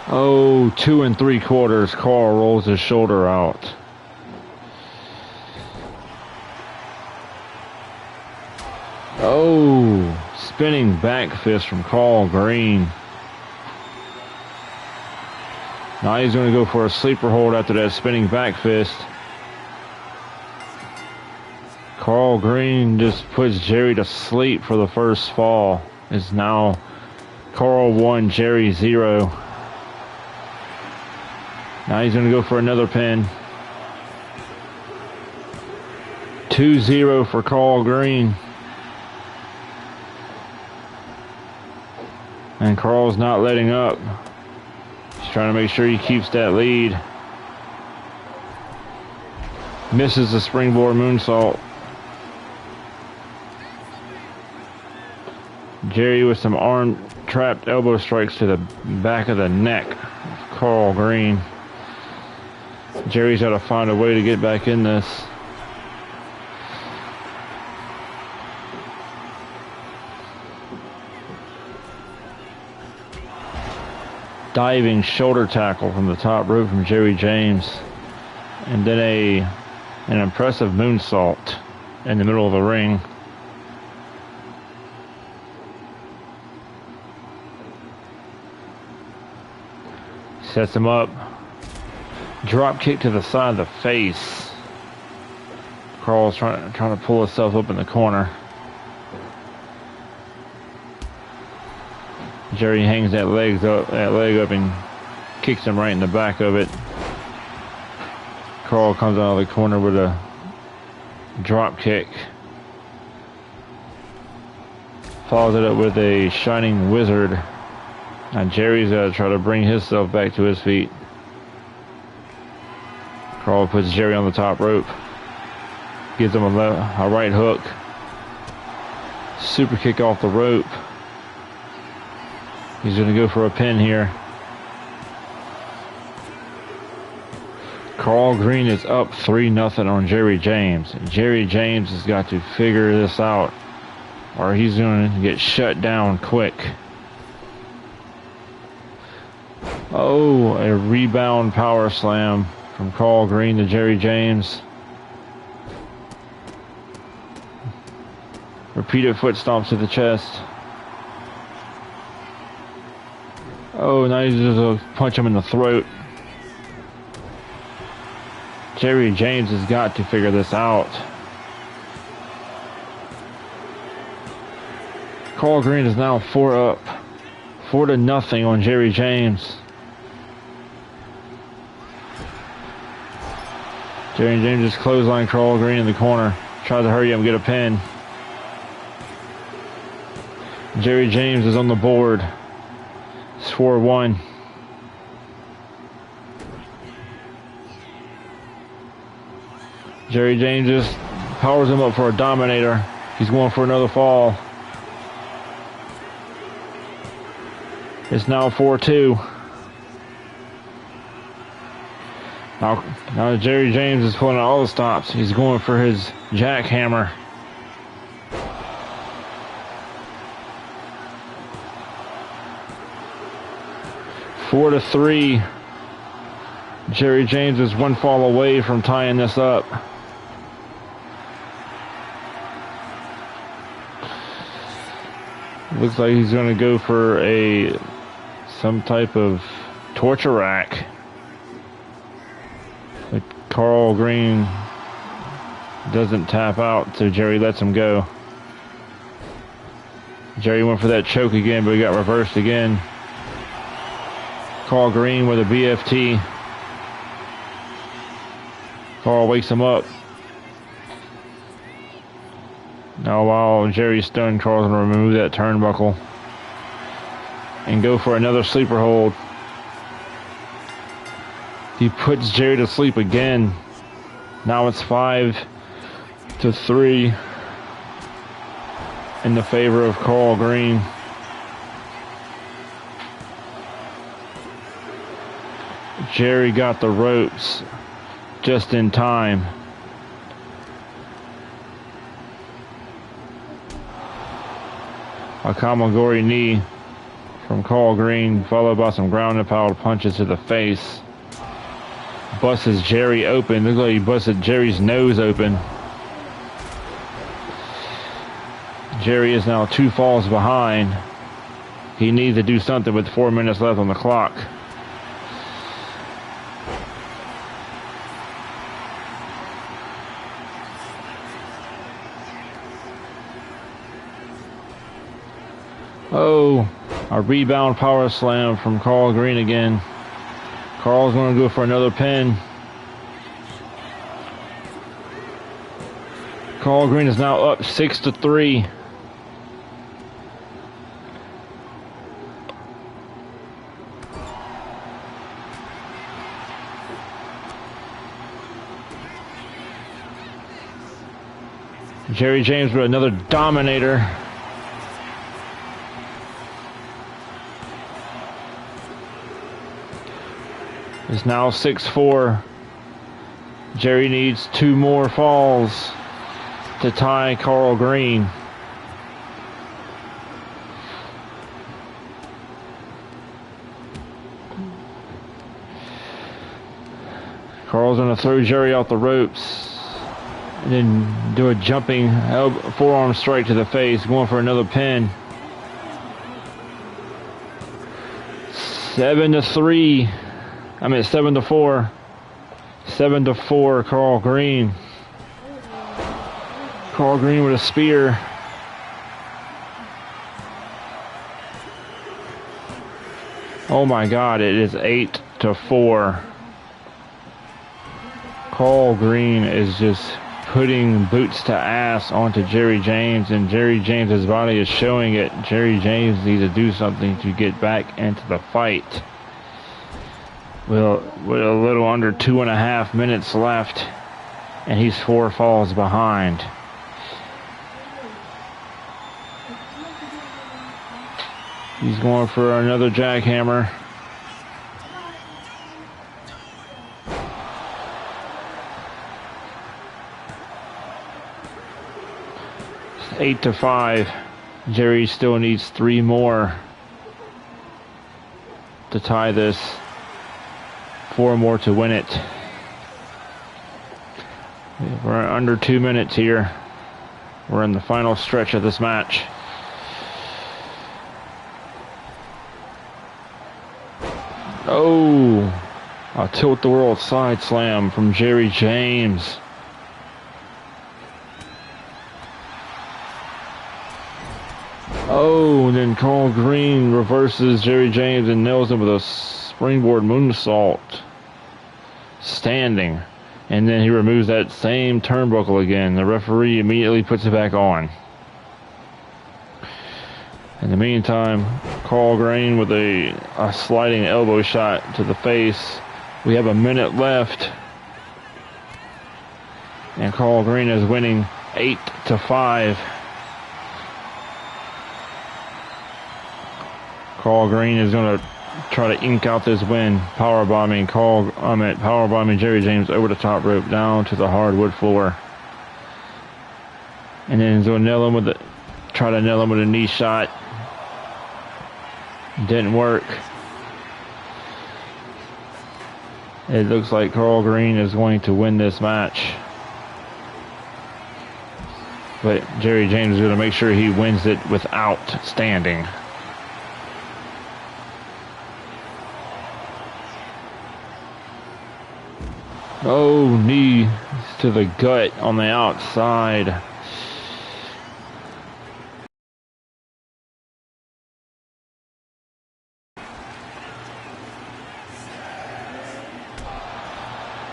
Oh, 2 3/4. Carl rolls his shoulder out. Oh, spinning back fist from Carl Green. Now he's going to go for a sleeper hold after that spinning back fist. Carl Green just puts Jerry to sleep for the first fall. It's now Carl 1, Jerry 0. Now he's going to go for another pin. 2-0 for Carl Green. And Carl's not letting up. He's trying to make sure he keeps that lead. Misses the springboard moonsault. Jerry with some arm trapped elbow strikes to the back of the neck of Carl Green. Jerry's got to find a way to get back in this. Diving shoulder tackle from the top rope from Jerry James. And then an impressive moonsault in the middle of the ring. Sets him up. Drop kick to the side of the face. Carl's trying to pull himself up in the corner. Jerry hangs that leg up and kicks him right in the back of it. Carl comes out of the corner with a drop kick. Follows it up with a shining wizard. Now Jerry's got to try to bring himself back to his feet. Carl puts Jerry on the top rope. Gives him a right hook. Super kick off the rope. He's going to go for a pin here. Carl Green is up 3-0 on Jerry James. Jerry James has got to figure this out, or he's going to get shut down quick. Oh, a rebound power slam from Carl Green to Jerry James. Repeated foot stomps to the chest. Oh, now he's just going to punch him in the throat. Jerry James has got to figure this out. Carl Green is now 4 up. 4-0 on Jerry James. Jerry James just clothesline Carl Green in the corner. Tries to hurry up and get a pin. Jerry James is on the board. It's 4-1. Jerry James just powers him up for a dominator. He's going for another fall. It's now 4-2. Now Jerry James is pulling out all the stops. He's going for his jackhammer. Four to 3. Jerry James is 1 fall away from tying this up. Looks like he's going to go for some type of torture rack. But Carl Green doesn't tap out, so Jerry lets him go. Jerry went for that choke again, but he got reversed again. Carl Green with a BFT. Carl wakes him up. Now while Jerry's stunned, Carl's going to remove that turnbuckle and go for another sleeper hold. He puts Jerry to sleep again. Now it's 5-3 in the favor of Carl Green. Jerry got the ropes just in time. A Kamagori knee from Carl Green, followed by some ground and pound punches to the face. Busts Jerry open. Looks like he busted Jerry's nose open. Jerry is now 2 falls behind. He needs to do something with 4 minutes left on the clock. Oh, a rebound power slam from Carl Green again. Carl's going to go for another pin. Carl Green is now up 6-3. Jerry James with another dominator. It's now 6-4. Jerry needs 2 more falls to tie Carl Green. Carl's going to throw Jerry off the ropes and then do a jumping forearm strike to the face, going for another pin. 7-3. 7-4. 7-4, Carl Green. Carl Green with a spear. Oh my God, it is 8-4. Carl Green is just putting boots to ass onto Jerry James, and Jerry James's body is showing it. Jerry James needs to do something to get back into the fight. Well, with a little under 2.5 minutes left, and he's 4 falls behind. He's going for another jackhammer. It's 8-5. Jerry still needs 3 more to tie this. 4 more to win it. We're under 2 minutes here. We're in the final stretch of this match. Oh, a tilt-the-world side slam from Jerry James. Oh, and then Carl Green reverses Jerry James and nails him with a springboard moonsault. Standing. And then he removes that same turnbuckle again. The referee immediately puts it back on. In the meantime, Carl Green with a sliding elbow shot to the face. We have a minute left. And Carl Green is winning 8-5. Carl Green is going to try to ink out this win, powerbombing Jerry James over the top rope down to the hardwood floor, and then he's going to try to nail him with a knee shot. Didn't work. It looks like Carl Green is going to win this match, but Jerry James is going to make sure he wins it without standing. Oh, knee to the gut on the outside.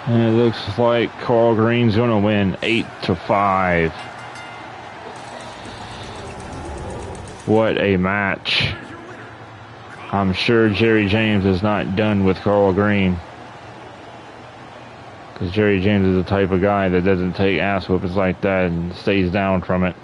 And it looks like Carl Green's going to win 8-5. What a match. I'm sure Jerry James is not done with Carl Green, because Jerry James is the type of guy that doesn't take ass whoopings like that and stays down from it.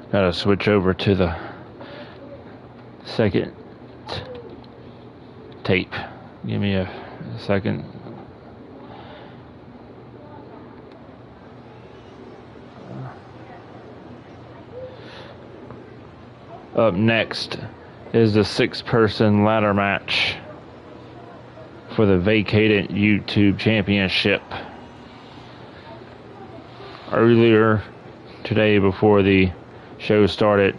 Gotta switch over to the second tape. Give me a second. Up next is the 6-person ladder match for the vacated YouTube Championship. Earlier today, before the show started,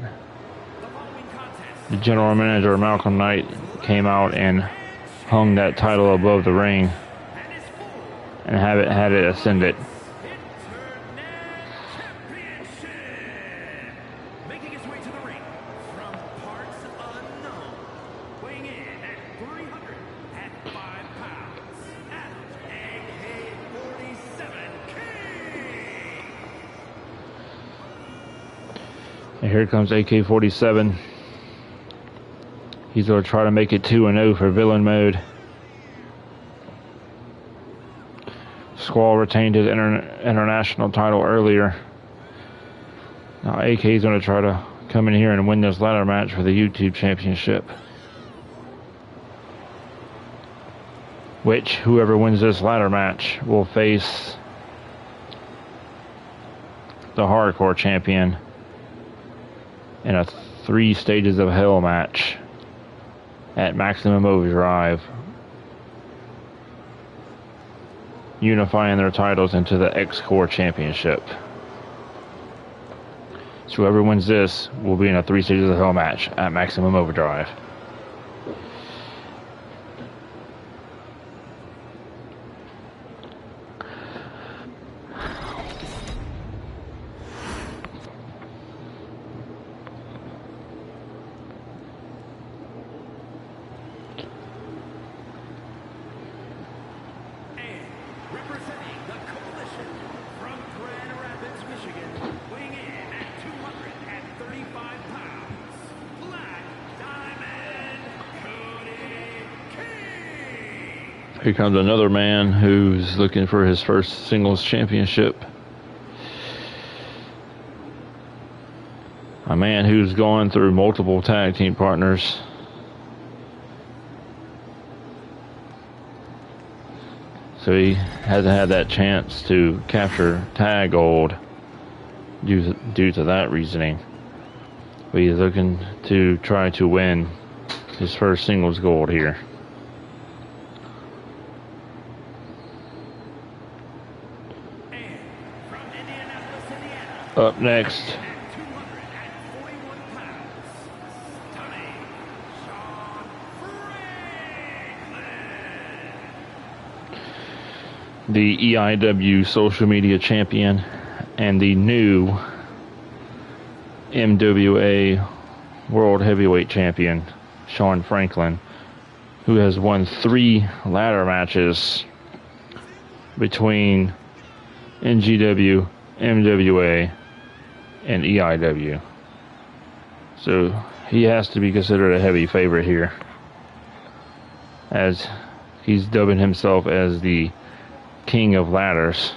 the general manager Malcolm Knight came out and hung that title above the ring and had it ascended. Making his way to the ring from parts unknown, weighing in at 305 pounds, Acw King. And here comes AK-47. He's going to try to make it 2-0 for villain mode. Squall retained his international title earlier. Now AK is going to try to come in here and win this ladder match for the YouTube Championship. Which, whoever wins this ladder match will face the Hardcore Champion in a 3 Stages of Hell match at Maximum Overdrive, unifying their titles into the X-Core Championship. So whoever wins this will be in a 3 Stages of Hell match at Maximum Overdrive. Representing the Coalition from Grand Rapids, Michigan, weighing in at 235 pounds, Black Diamond Cody King. Here comes another man who's looking for his first singles championship. A man who's gone through multiple tag team partners. So he hasn't had that chance to capture tag gold due to that reasoning. But he's looking to try to win his first singles gold here. And from Indianapolis, Indiana, Up next, at 241 pounds, Tommy Shawn Franklin. the EIW social media champion and the new MWA World Heavyweight Champion, Shawn Franklin, who has won 3 ladder matches between NGW, MWA, and EIW. So he has to be considered a heavy favorite here, as he's dubbing himself as the King of Ladders.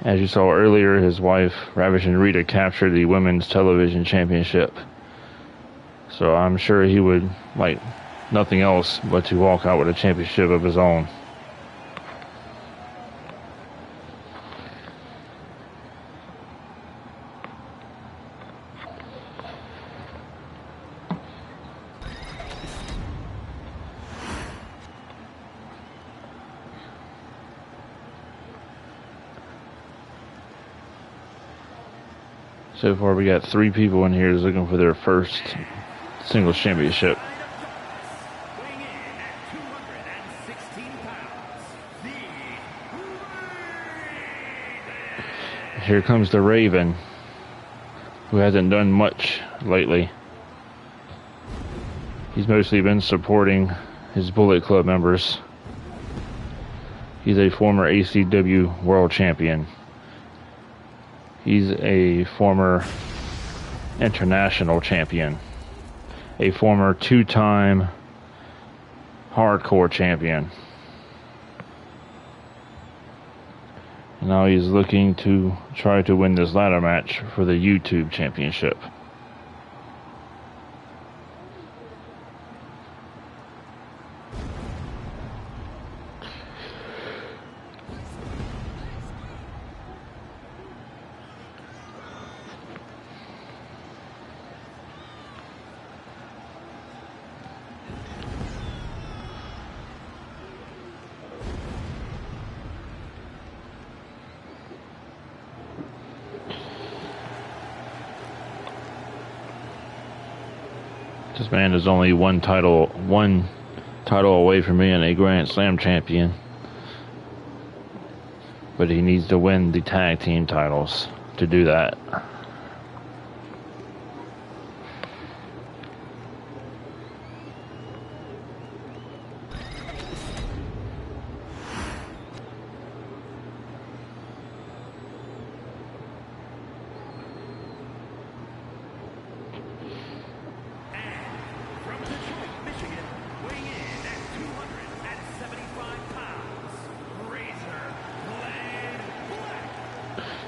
As you saw earlier, his wife, Ravishing Rita, captured the Women's Television Championship. So I'm sure he would like nothing else but to walk out with a championship of his own. So far, we got 3 people in here looking for their first singles championship. Weighing in at 216 pounds, the Raven. Here comes the Raven, who hasn't done much lately. He's mostly been supporting his Bullet Club members. He's a former ACW World Champion. He's a former international champion, a former 2-time hardcore champion. Now he's looking to try to win this ladder match for the YouTube championship. This man is only one title away from being a Grand Slam champion. But he needs to win the tag team titles to do that.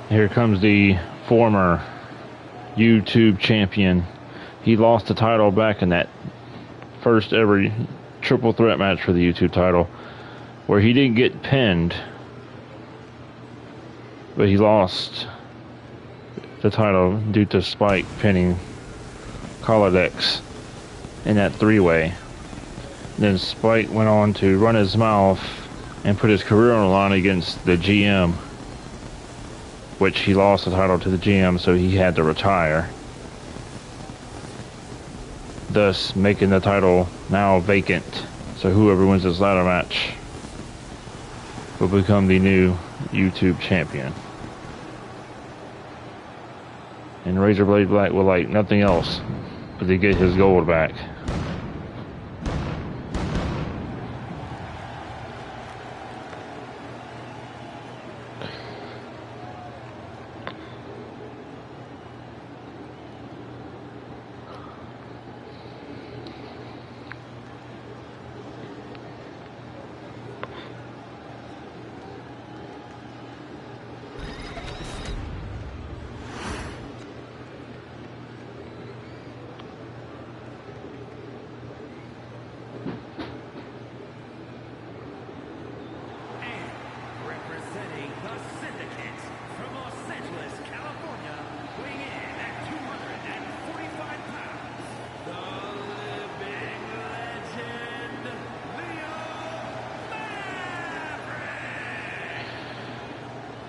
Here comes the former YouTube champion. He lost the title back in that first ever triple threat match for the YouTube title, where he didn't get pinned, but he lost the title due to Spike pinning Kolodex in that three-way. Then Spike went on to run his mouth and put his career on the line against the GM, which he lost the title to the GM, so he had to retire, thus making the title now vacant. So whoever wins this ladder match will become the new YouTube champion. And Razorblade Black will like nothing else but to get his gold back.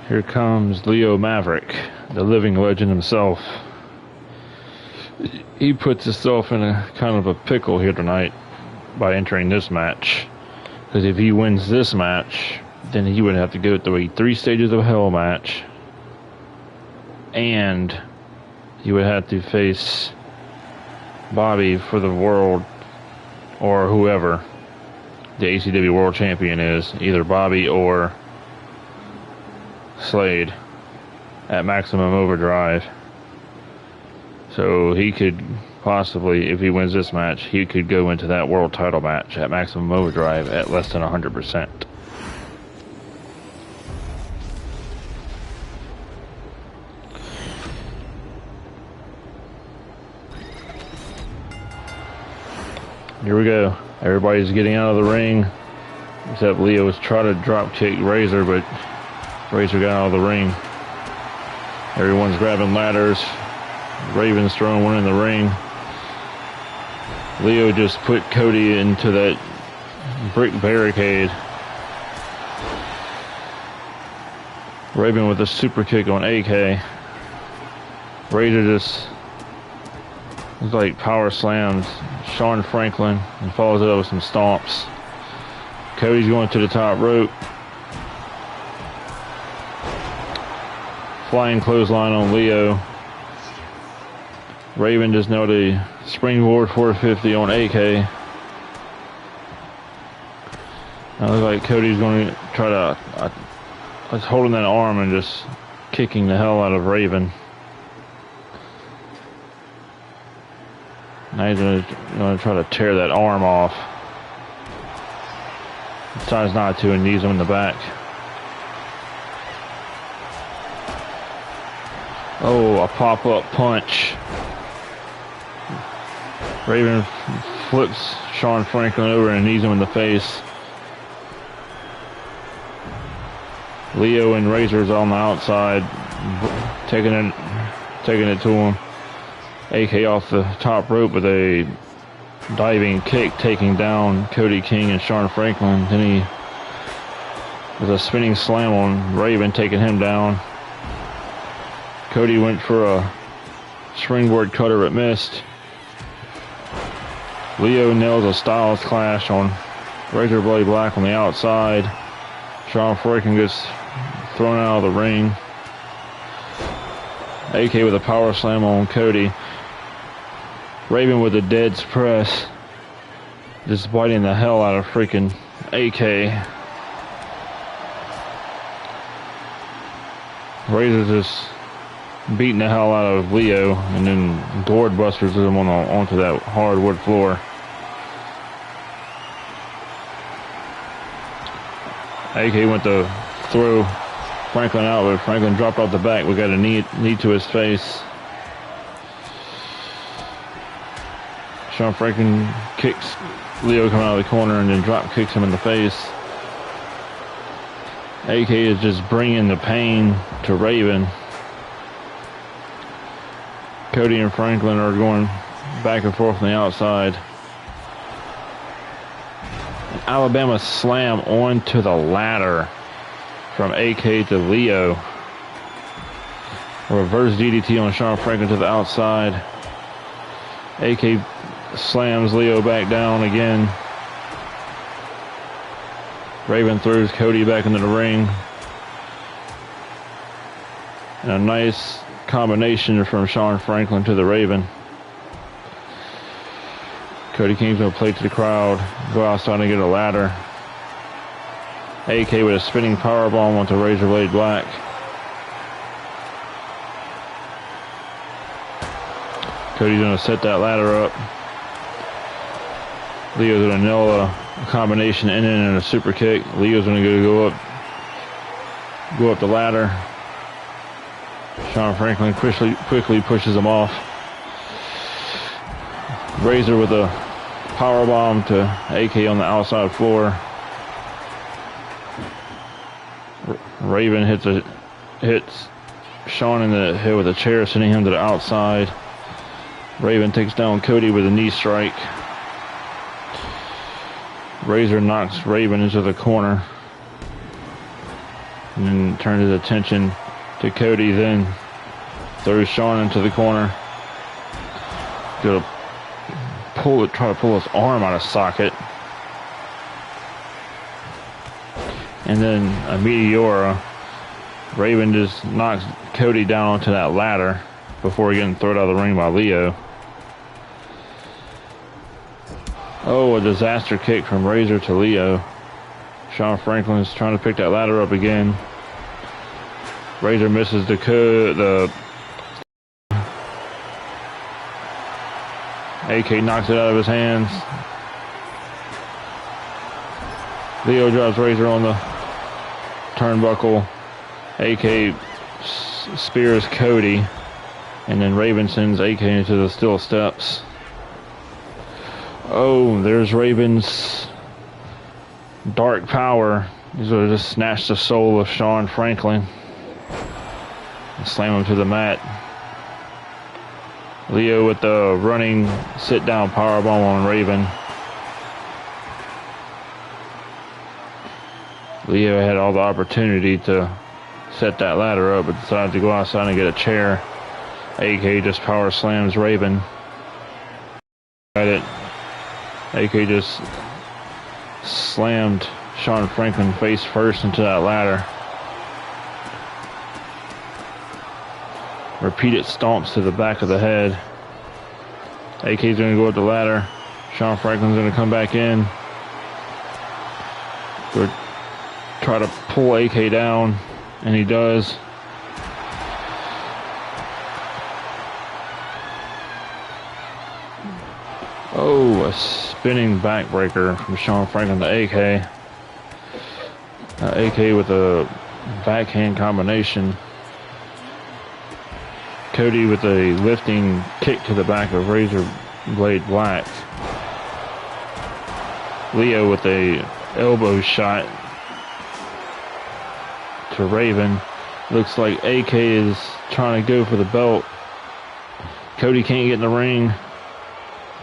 Here comes Leo Maverick, the living legend himself. He puts himself in a kind of a pickle here tonight by entering this match. Because if he wins this match, then he would have to go through a 3 stages of hell match. And he would have to face Bobby for the world, or whoever the ACW World Champion is, either Bobby or Slade at Maximum Overdrive. So he could possibly, if he wins this match, he could go into that world title match at Maximum Overdrive at less than 100%. Here we go. Everybody's getting out of the ring, except Leo was trying to drop kick Razor, but Razor got out of the ring. Everyone's grabbing ladders. Raven's throwing one in the ring. Leo just put Cody into that brick barricade. Raven with a super kick on AK. Razor just looks like power slams Shawn Franklin and follows it up with some stomps. Cody's going to the top rope. Flying clothesline on Leo. Raven just nailed a springboard 450 on AK. Now looks like Cody's going to try to holding that arm and just kicking the hell out of Raven. Now he's going to try to tear that arm off. Decides not to and knees him in the back. Oh, a pop-up punch. Raven flips Sean Franklin over and knees him in the face. Leo and Razor's on the outside, taking it to him. AK off the top rope with a diving kick, taking down Cody King and Sean Franklin. Then he, with a spinning slam on Raven, taking him down. Cody went for a springboard cutter but missed. Leo nails a Styles Clash on Razor Blade Black on the outside. Sean Franklin gets thrown out of the ring. AK with a power slam on Cody. Raven with a dead press, just biting the hell out of freaking AK. Razor just beating the hell out of Leo, and then gourd busters him onto that hardwood floor. AK went to throw Franklin out, but Franklin dropped off the back. We got a knee to his face. Sean Franklin kicks Leo coming out of the corner and then drop kicks him in the face. AK is just bringing the pain to Raven. Cody and Franklin are going back and forth on the outside. Alabama slam onto the ladder from AK to Leo. Reverse DDT on Sean Franklin to the outside. AK slams Leo back down again. Raven throws Cody back into the ring. And a nice combination from Sean Franklin to the Raven. Cody King's going to play to the crowd. Go outside and get a ladder. AK with a spinning powerbomb onto Razor Blade Black. Cody's going to set that ladder up. Leo's going to nail a combination in and a super kick. Leo's going to go up the ladder. Sean Franklin quickly pushes him off. Razor with a powerbomb to AK on the outside floor. Raven hits Sean in the head with a chair, sending him to the outside. Raven takes down Cody with a knee strike. Razor knocks Raven into the corner and then turns his attention to Cody, then throws Sean into the corner. Gonna try to pull his arm out of socket. And then a Meteora. Raven just knocks Cody down onto that ladder before getting thrown out of the ring by Leo. Oh, a disaster kick from Razor to Leo. Sean Franklin is trying to pick that ladder up again. Razor misses the AK knocks it out of his hands. Leo drives Razor on the turnbuckle. AK spears Cody, and then Raven sends AK into the steel steps. Oh, there's Raven's dark power. He's going to just snatch the soul of Sean Franklin and slam him to the mat. Leo with the running sit-down powerbomb on Raven. Leo had all the opportunity to set that ladder up, but decided to go outside and get a chair. AK just power slams Raven. Got it. AK just slammed Sean Franklin face first into that ladder. Repeated stomps to the back of the head. AK's going to go up the ladder. Sean Franklin's going to come back in. Go try to pull AK down, and he does. Oh, a spinning backbreaker from Sean Franklin to AK. AK with a backhand combination. Cody with a lifting kick to the back of Razor Blade Black. Leo with a elbow shot to Raven. Looks like AK is trying to go for the belt. Cody can't get in the ring.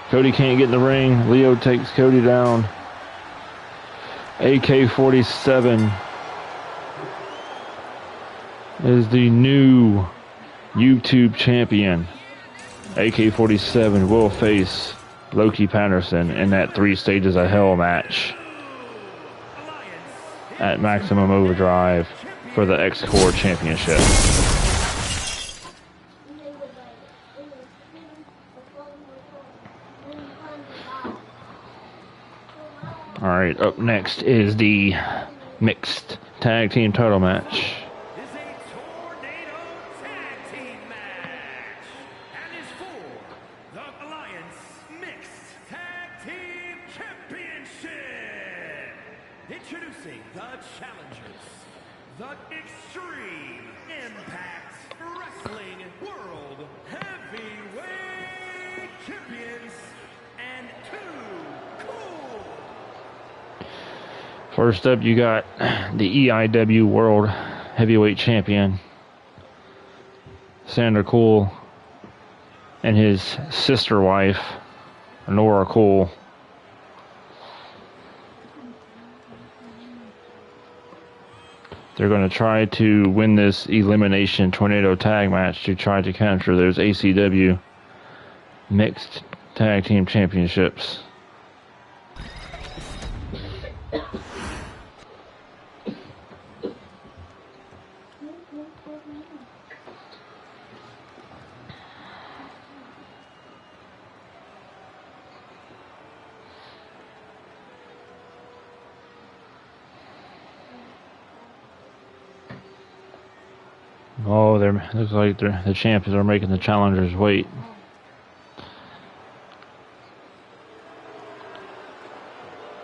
Cody can't get in the ring. Leo takes Cody down. AK-47 is the new YouTube champion. AK-47 will face Loki Patterson in that 3 Stages of Hell match at Maximum Overdrive for the Acw Championship. Alright, up next is the mixed tag team title match. Is a tornado tag team match and is for the Alliance Mixed Tag Team Championship. Introducing the challengers, the Extreme Impact Wrestling World Heavyweight Champions and Too Cool. First up, you got the EIW World Heavyweight Champion, Sander Cool, and his sister wife, Nora Cool. They're going to try to win this elimination tornado tag match to try to capture those ACW Mixed Tag Team Championships. Oh, looks like the champions are making the challengers wait.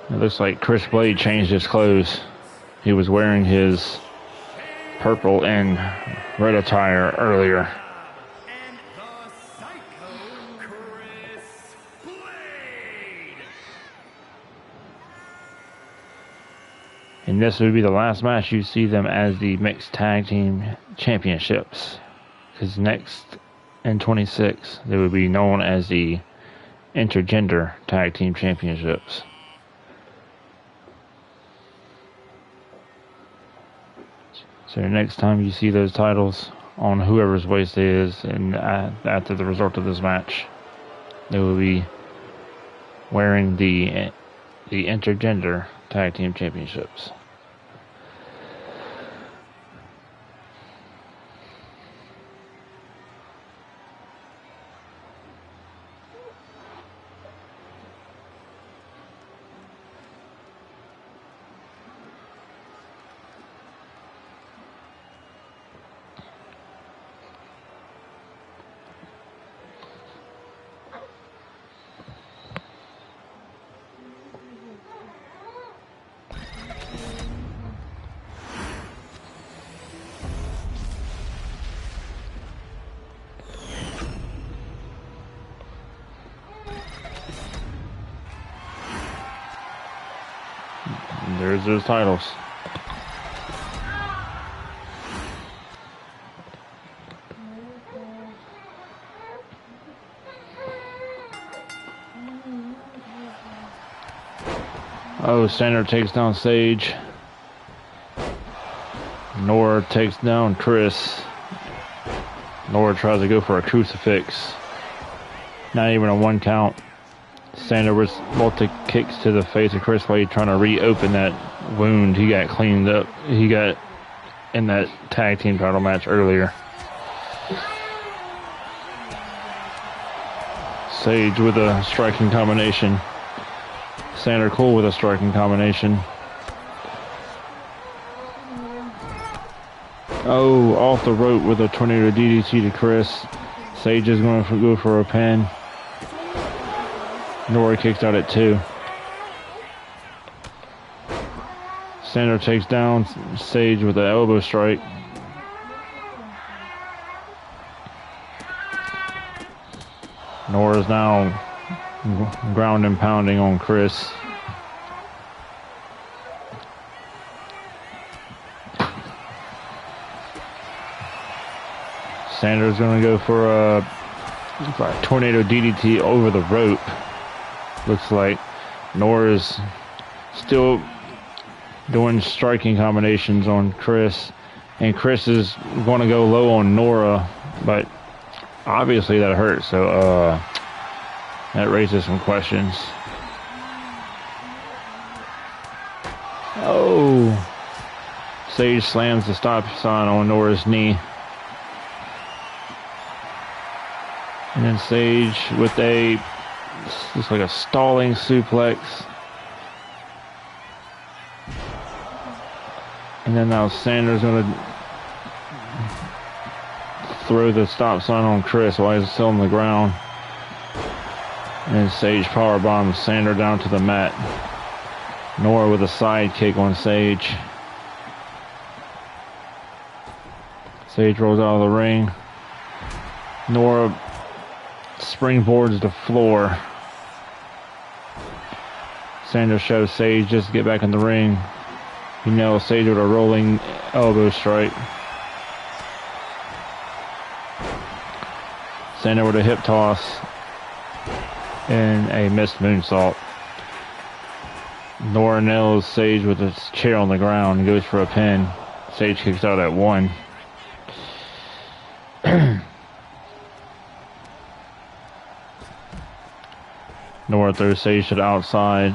It looks like Chris Blade changed his clothes. He was wearing his purple and red attire earlier. And the Psycho Chris Blade. And this would be the last match you see them as the Mixed Tag Team Championships. Because next in 26, they would be known as the Intergender Tag Team Championships. So next time you see those titles on whoever's waist it is, and after the result of this match, they will be wearing the Intergender Tag Team Championships. And there's those titles. Oh, Standard takes down Sage. Nora takes down Chris. Nora tries to go for a crucifix. Not even a 1 count. Standard with multi kicks to the face of Chris Blade, trying to reopen that wound he got cleaned up. He got in that tag team title match earlier. Sage with a striking combination. Sander Cool with a striking combination. Oh, off the rope with a tornado DDT to Chris. Sage is going to go for a pin. Nora kicks out at 2. Sander takes down Sage with an elbow strike. Nora's now ground and pounding on Chris. Sanders going to go for a tornado DDT over the rope. Looks like Nora's still doing striking combinations on Chris. And Chris is going to go low on Nora, but obviously that hurts. So that raises some questions. Oh. Sage slams the stop sign on Nora's knee. And then Sage with looks like a stalling suplex. And then now Sanders going to throw the stop sign on Chris while he's still on the ground. And then Sage power bombs Sander down to the mat. Nora with a side kick on Sage. Sage rolls out of the ring. Nora springboards the floor. Sanders shows Sage just to get back in the ring. He nails Sage with a rolling elbow strike. Sander with a hip toss and a missed moonsault. Nora nails Sage with a chair on the ground and goes for a pin. Sage kicks out at 1. Nora throws Sage to the outside.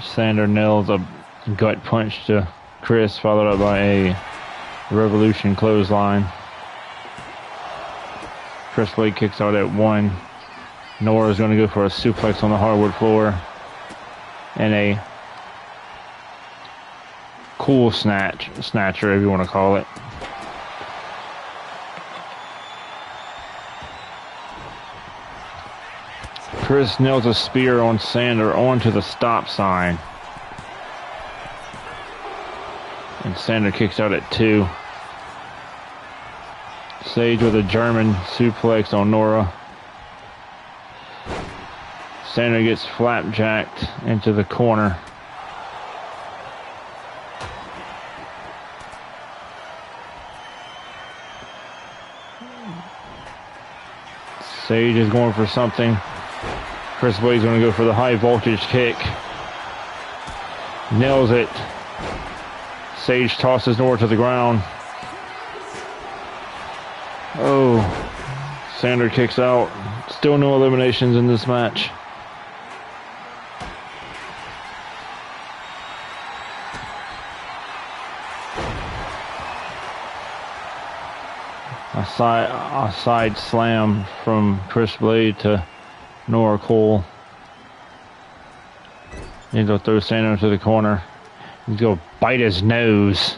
Sander nails a gut punch to Chris, followed up by a Revolution clothesline. Chris Blade kicks out at 1. Nora's going to go for a suplex on the hardwood floor. And a cool snatcher, if you want to call it. Chris nails a spear on Sander onto the stop sign. And Sander kicks out at 2. Sage with a German suplex on Nora. Sander gets flapjacked into the corner. Sage is going for something. Chris Blade's going to go for the high voltage kick. Nails it. Sage tosses Nora to the ground. Oh, Sander kicks out. Still no eliminations in this match. A side slam from Chris Blade to Nora Cole. He's going to throw Sander into the corner. He's going to bite his nose.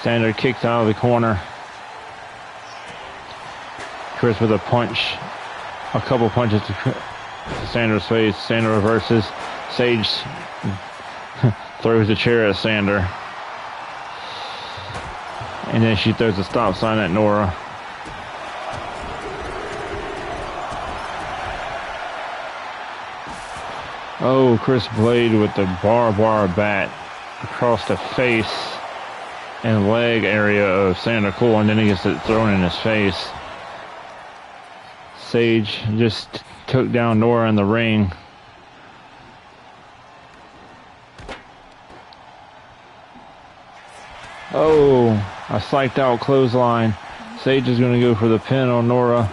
Sander kicks out of the corner. Chris with a punch. A couple punches to Sander's face. Sander reverses. Sage throws the chair at Sander. And then she throws a stop sign at Nora. Oh, Chris Blade with the barbed wire bat across the face and leg area of Sander Cole, and then he gets it thrown in his face. Sage just took down Nora in the ring. Oh, a psyched out clothesline. Sage is going to go for the pin on Nora.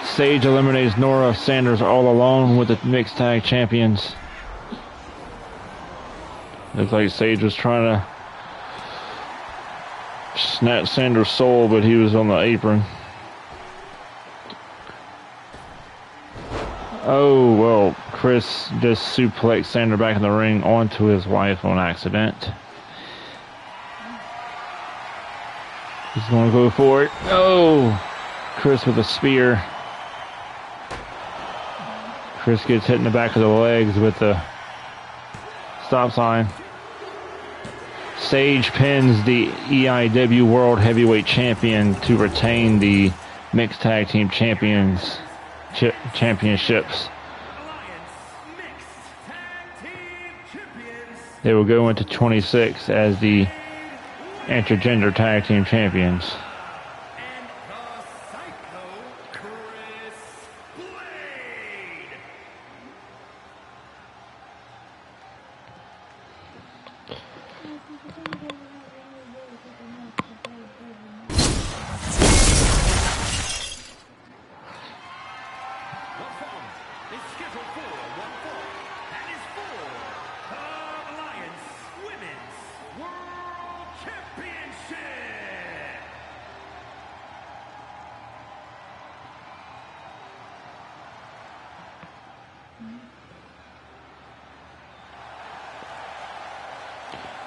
Sage eliminates Nora. Sanders all alone with the mixed tag champions. Looks like Sage was trying to snatch Sanders' soul, but he was on the apron. Oh, well, Chris just suplexed Sander back in the ring onto his wife on accident. He's going to go for it. Oh, Chris with a spear. Chris gets hit in the back of the legs with the stop sign. Sage pins the EIW World Heavyweight Champion to retain the Mixed Tag Team Championships. They will go into 26 as the Intergender Tag Team Champions.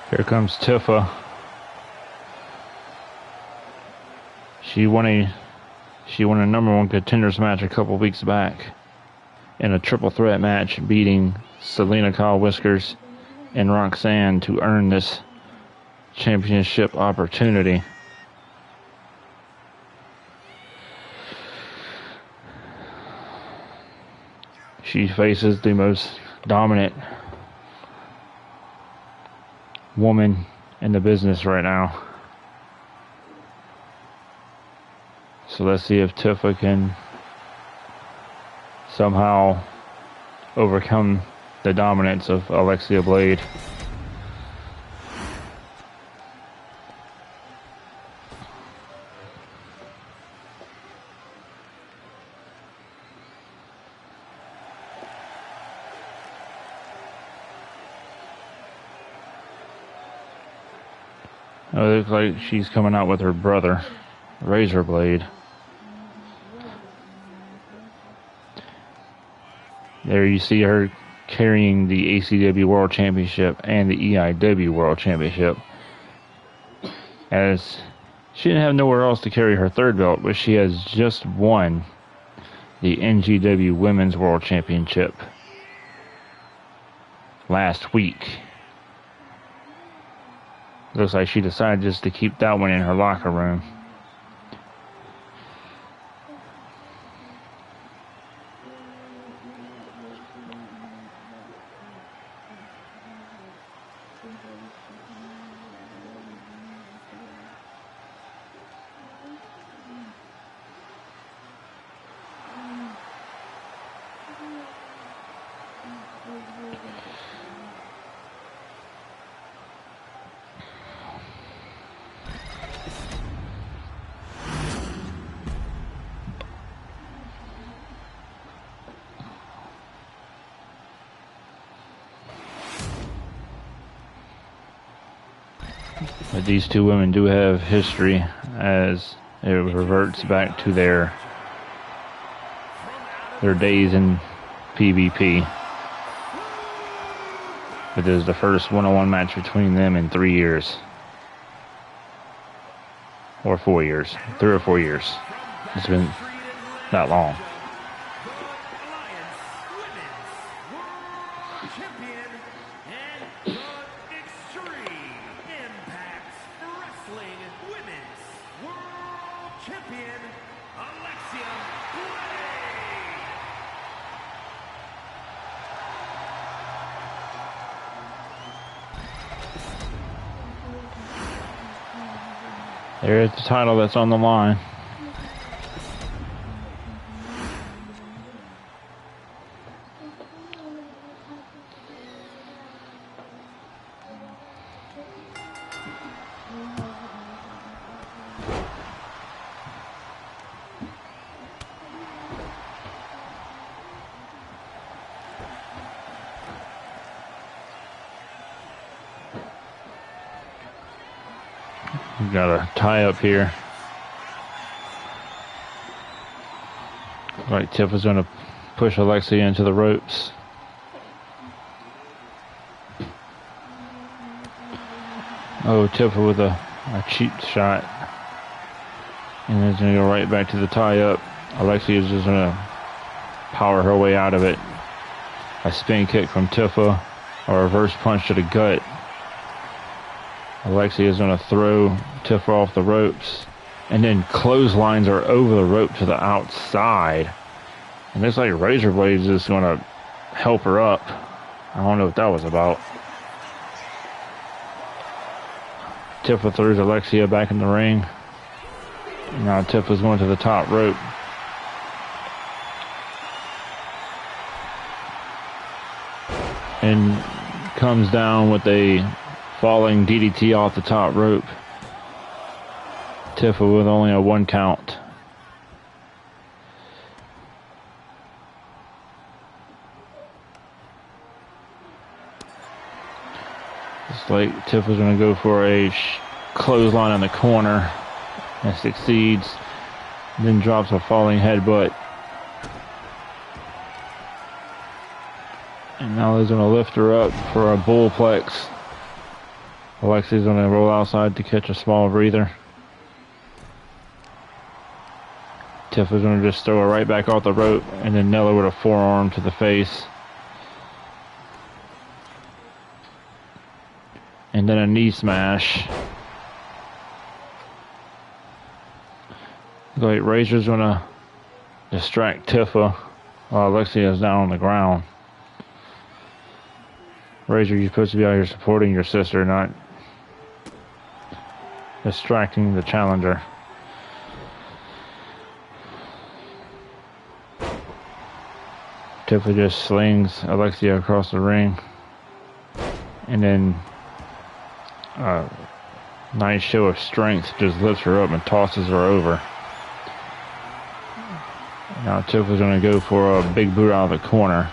Here comes Tifa. She won a #1 contenders match a couple weeks back in a triple threat match, beating Selena Kyle Whiskers and Roxanne to earn this championship opportunity. She faces the most dominant woman in the business right now. So let's see if Tifa can somehow overcome the dominance of Alexia Blade. Oh, it looks like she's coming out with her brother, Razor Blade. There you see her carrying the ACW World Championship and the EIW World Championship, as she didn't have nowhere else to carry her third belt, but she has just won the NGW Women's World Championship last week. Looks like she decided just to keep that one in her locker room. But these two women do have history, as it reverts back to their days in PvP. But this is the first one-on-one match between them in 3 years. Or 4 years. 3 or 4 years. It's been that long. There's the title that's on the line. We got a tie up here. Right, Tifa's going to push Alexia into the ropes. Oh, Tifa with a cheap shot. And it's going to go right back to the tie up. Alexia is just going to power her way out of it. A spin kick from Tifa, a reverse punch to the gut. Alexia is going to throw Tifa off the ropes. And then clotheslines her over the rope to the outside. And looks like Razor Blades is going to help her up. I don't know what that was about. Tifa throws Alexia back in the ring. Now Tifa's going to the top rope. And comes down with a falling DDT off the top rope. Tifa with only a 1 count. It's like Tifa's going to go for a clothesline in the corner and succeeds. Then drops a falling headbutt. And now he's going to lift her up for a bullplex. Alexia's going to roll outside to catch a small breather. Tifa's going to just throw her right back off the rope and then nail her with a forearm to the face. And then a knee smash. Like Razor's going to distract Tifa while Alexia is down on the ground. Razor, you're supposed to be out here supporting your sister, not distracting the challenger. Tifa just slings Alexia across the ring. And then nice show of strength, just lifts her up and tosses her over. Now Tifa's going to go for a big boot out of the corner.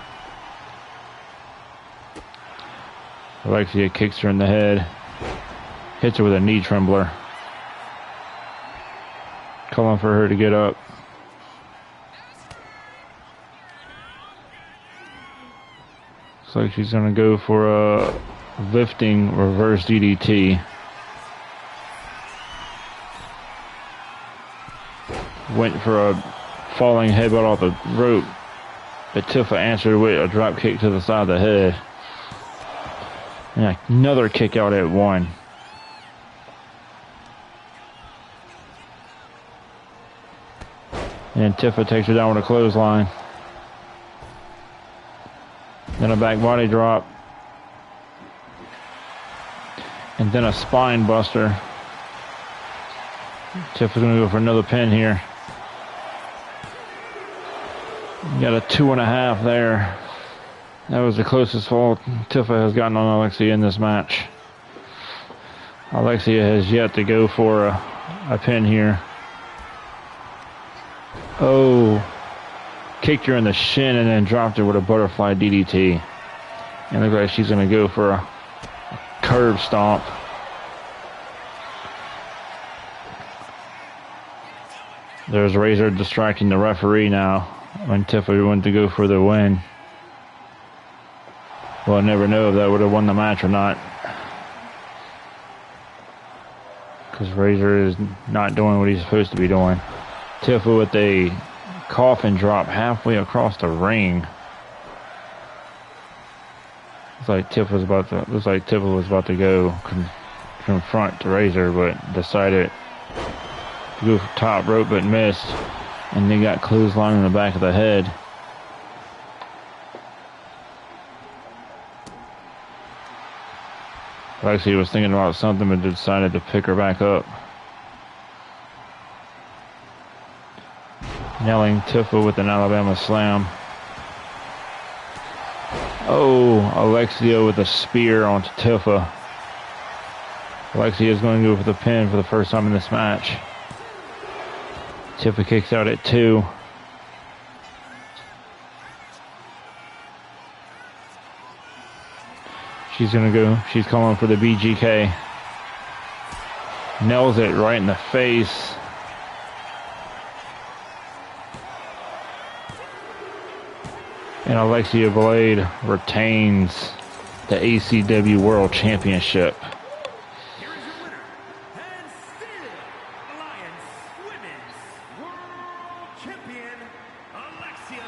Alexia kicks her in the head, hits her with a knee trembler, calling for her to get up. Looks like she's going to go for a lifting reverse DDT. Went for a falling headbutt off the rope, but Tifa answered with a drop kick to the side of the head. And another kick out at 1. And Tifa takes her down with a clothesline. Then a back body drop. And then a spine buster. Tifa's going to go for another pin here. You got a 2.5 there. That was the closest fall Tifa has gotten on Alexia in this match. Alexia has yet to go for a pin here. Oh, kicked her in the shin and then dropped her with a butterfly DDT. And looks like she's going to go for a curb stomp. There's Razor distracting the referee now when Tifa went to go for the win. Well, I never know if that would have won the match or not. Because Razor is not doing what he's supposed to be doing. Tifa with a coffin drop halfway across the ring. Looks like Tifa was about to go confront the Razor, but decided to go for top rope but missed. And they got clothesline in the back of the head. Alexia was thinking about something but decided to pick her back up. Nailing Tifa with an Alabama slam. Oh, Alexia with a spear onto Tifa. Alexia is going to go for the pin for the first time in this match. Tifa kicks out at 2. She's going to go. She's calling for the BGK. Nails it right in the face. And Alexia Blade retains the ACW World Championship. Here is your winner, and still Alliance Women's World Champion, Acw St.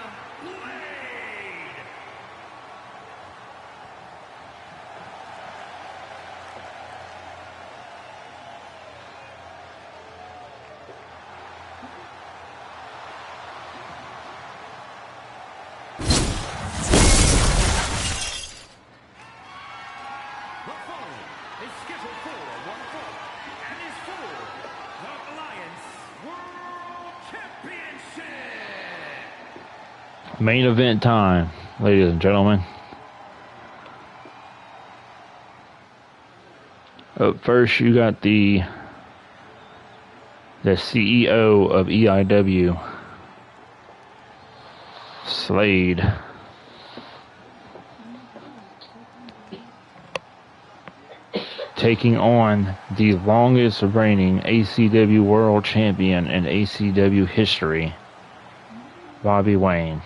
Main event time, ladies and gentlemen. Up first, you got the CEO of EIW, Slade. Taking on the longest reigning ACW World Champion in ACW history, Bobby Wayne.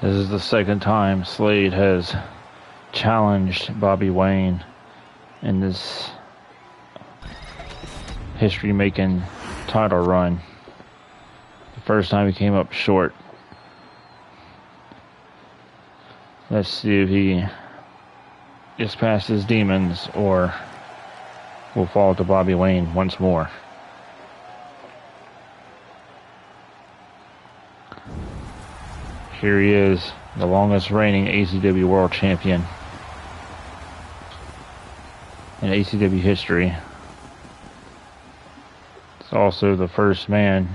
This is the second time Slade has challenged Bobby Wayne in this history-making title run. The first time he came up short. Let's see if he gets past his demons or will fall to Bobby Wayne once more. Here he is, the longest reigning ACW World Champion in ACW history. He's also the first man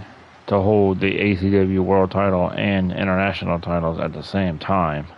to hold the ACW World title and international titles at the same time.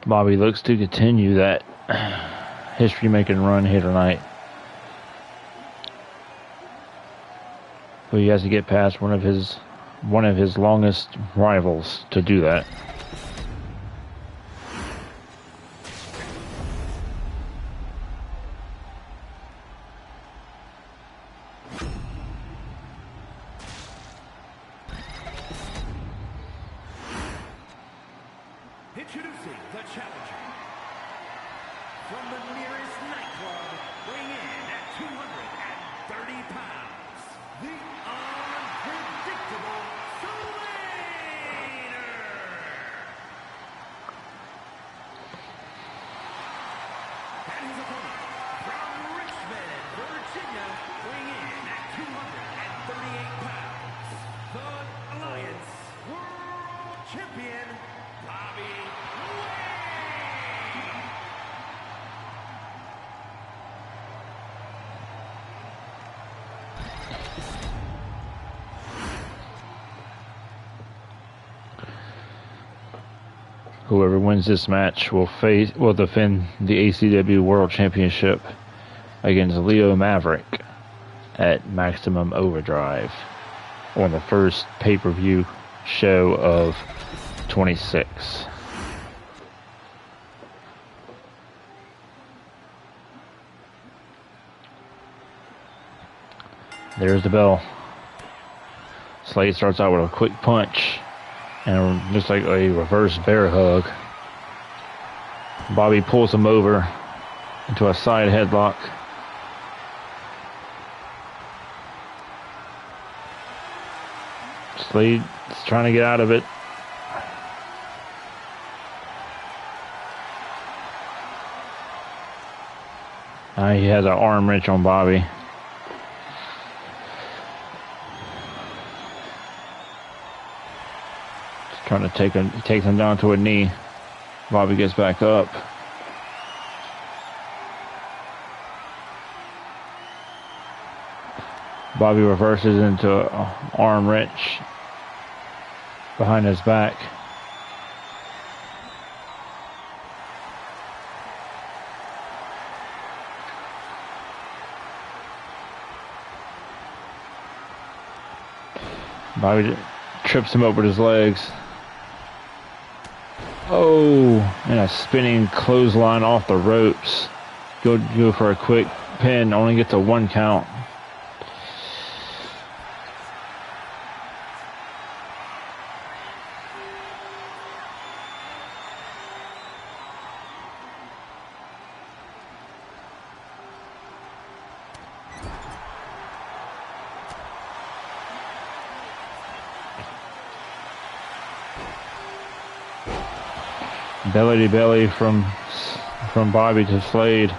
Bobby looks to continue that history-making run here tonight. But he has to get past one of his longest rivals to do that. Introducing the challenger. From the nearest nightclub, weighing in at 230 pounds, the unpredictable Slater. And his opponent, from Richmond, Virginia, weighing in at 238 pounds, the Alliance World Champion, Bobby Wayne. Whoever wins this match will defend the ACW World Championship against Leo Maverick at Maximum Overdrive on the first pay-per-view show of 26. There's the bell. Slade starts out with a quick punch and looks like a reverse bear hug. Bobby pulls him over into a side headlock. Slade is trying to get out of it. He has an arm wrench on Bobby. Just trying to take him down to a knee. Bobby gets back up. Bobby reverses into an arm wrench behind his back. Bobby trips him up with his legs. Oh, and a spinning clothesline off the ropes. Go for a quick pin, only gets a 1 count. Belly to belly from Bobby to Slade.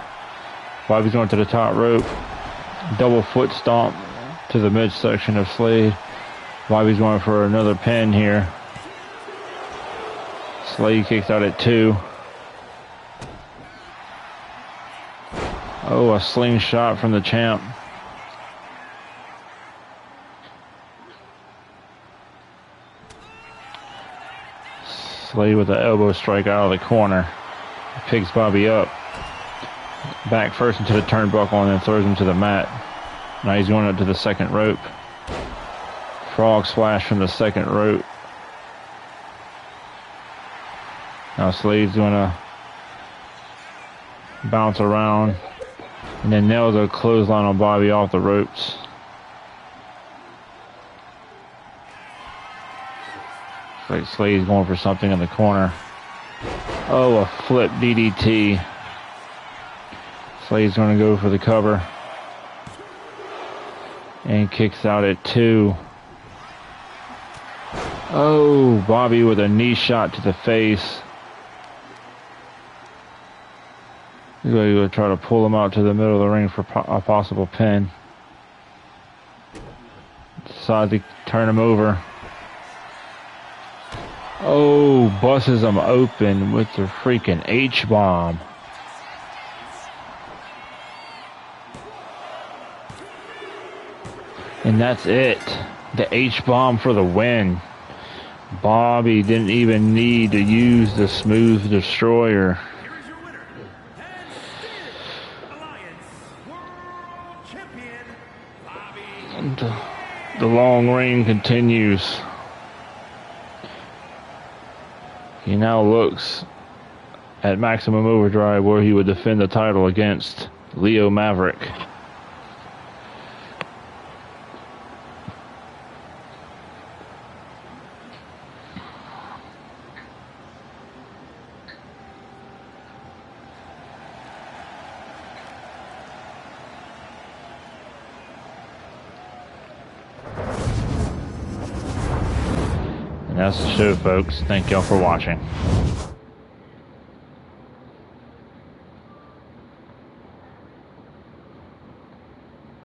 Bobby's going to the top rope. Double foot stomp to the midsection of Slade. Bobby's going for another pin here. Slade kicks out at 2. Oh, a slingshot from the champ. Slade with the elbow strike out of the corner. Picks Bobby up. Back first into the turnbuckle and then throws him to the mat. Now he's going up to the second rope. Frog splash from the second rope. Now Slade's going to bounce around and then nails a clothesline on Bobby off the ropes. Like Slade's going for something in the corner. Oh, a flip DDT. Slade's going to go for the cover. And kicks out at 2. Oh, Bobby with a knee shot to the face. He's going to try to pull him out to the middle of the ring for a possible pin. Decide to turn him over. Oh, busts him open with the freaking H-bomb. And that's it. The H-bomb for the win. Bobby didn't even need to use the smooth destroyer. Here is your winner, and Alliance World Champion, Bobby. The long reign continues. He now looks at Maximum Overdrive where he would defend the title against Leo Maverick. And that's the show, folks. Thank y'all for watching.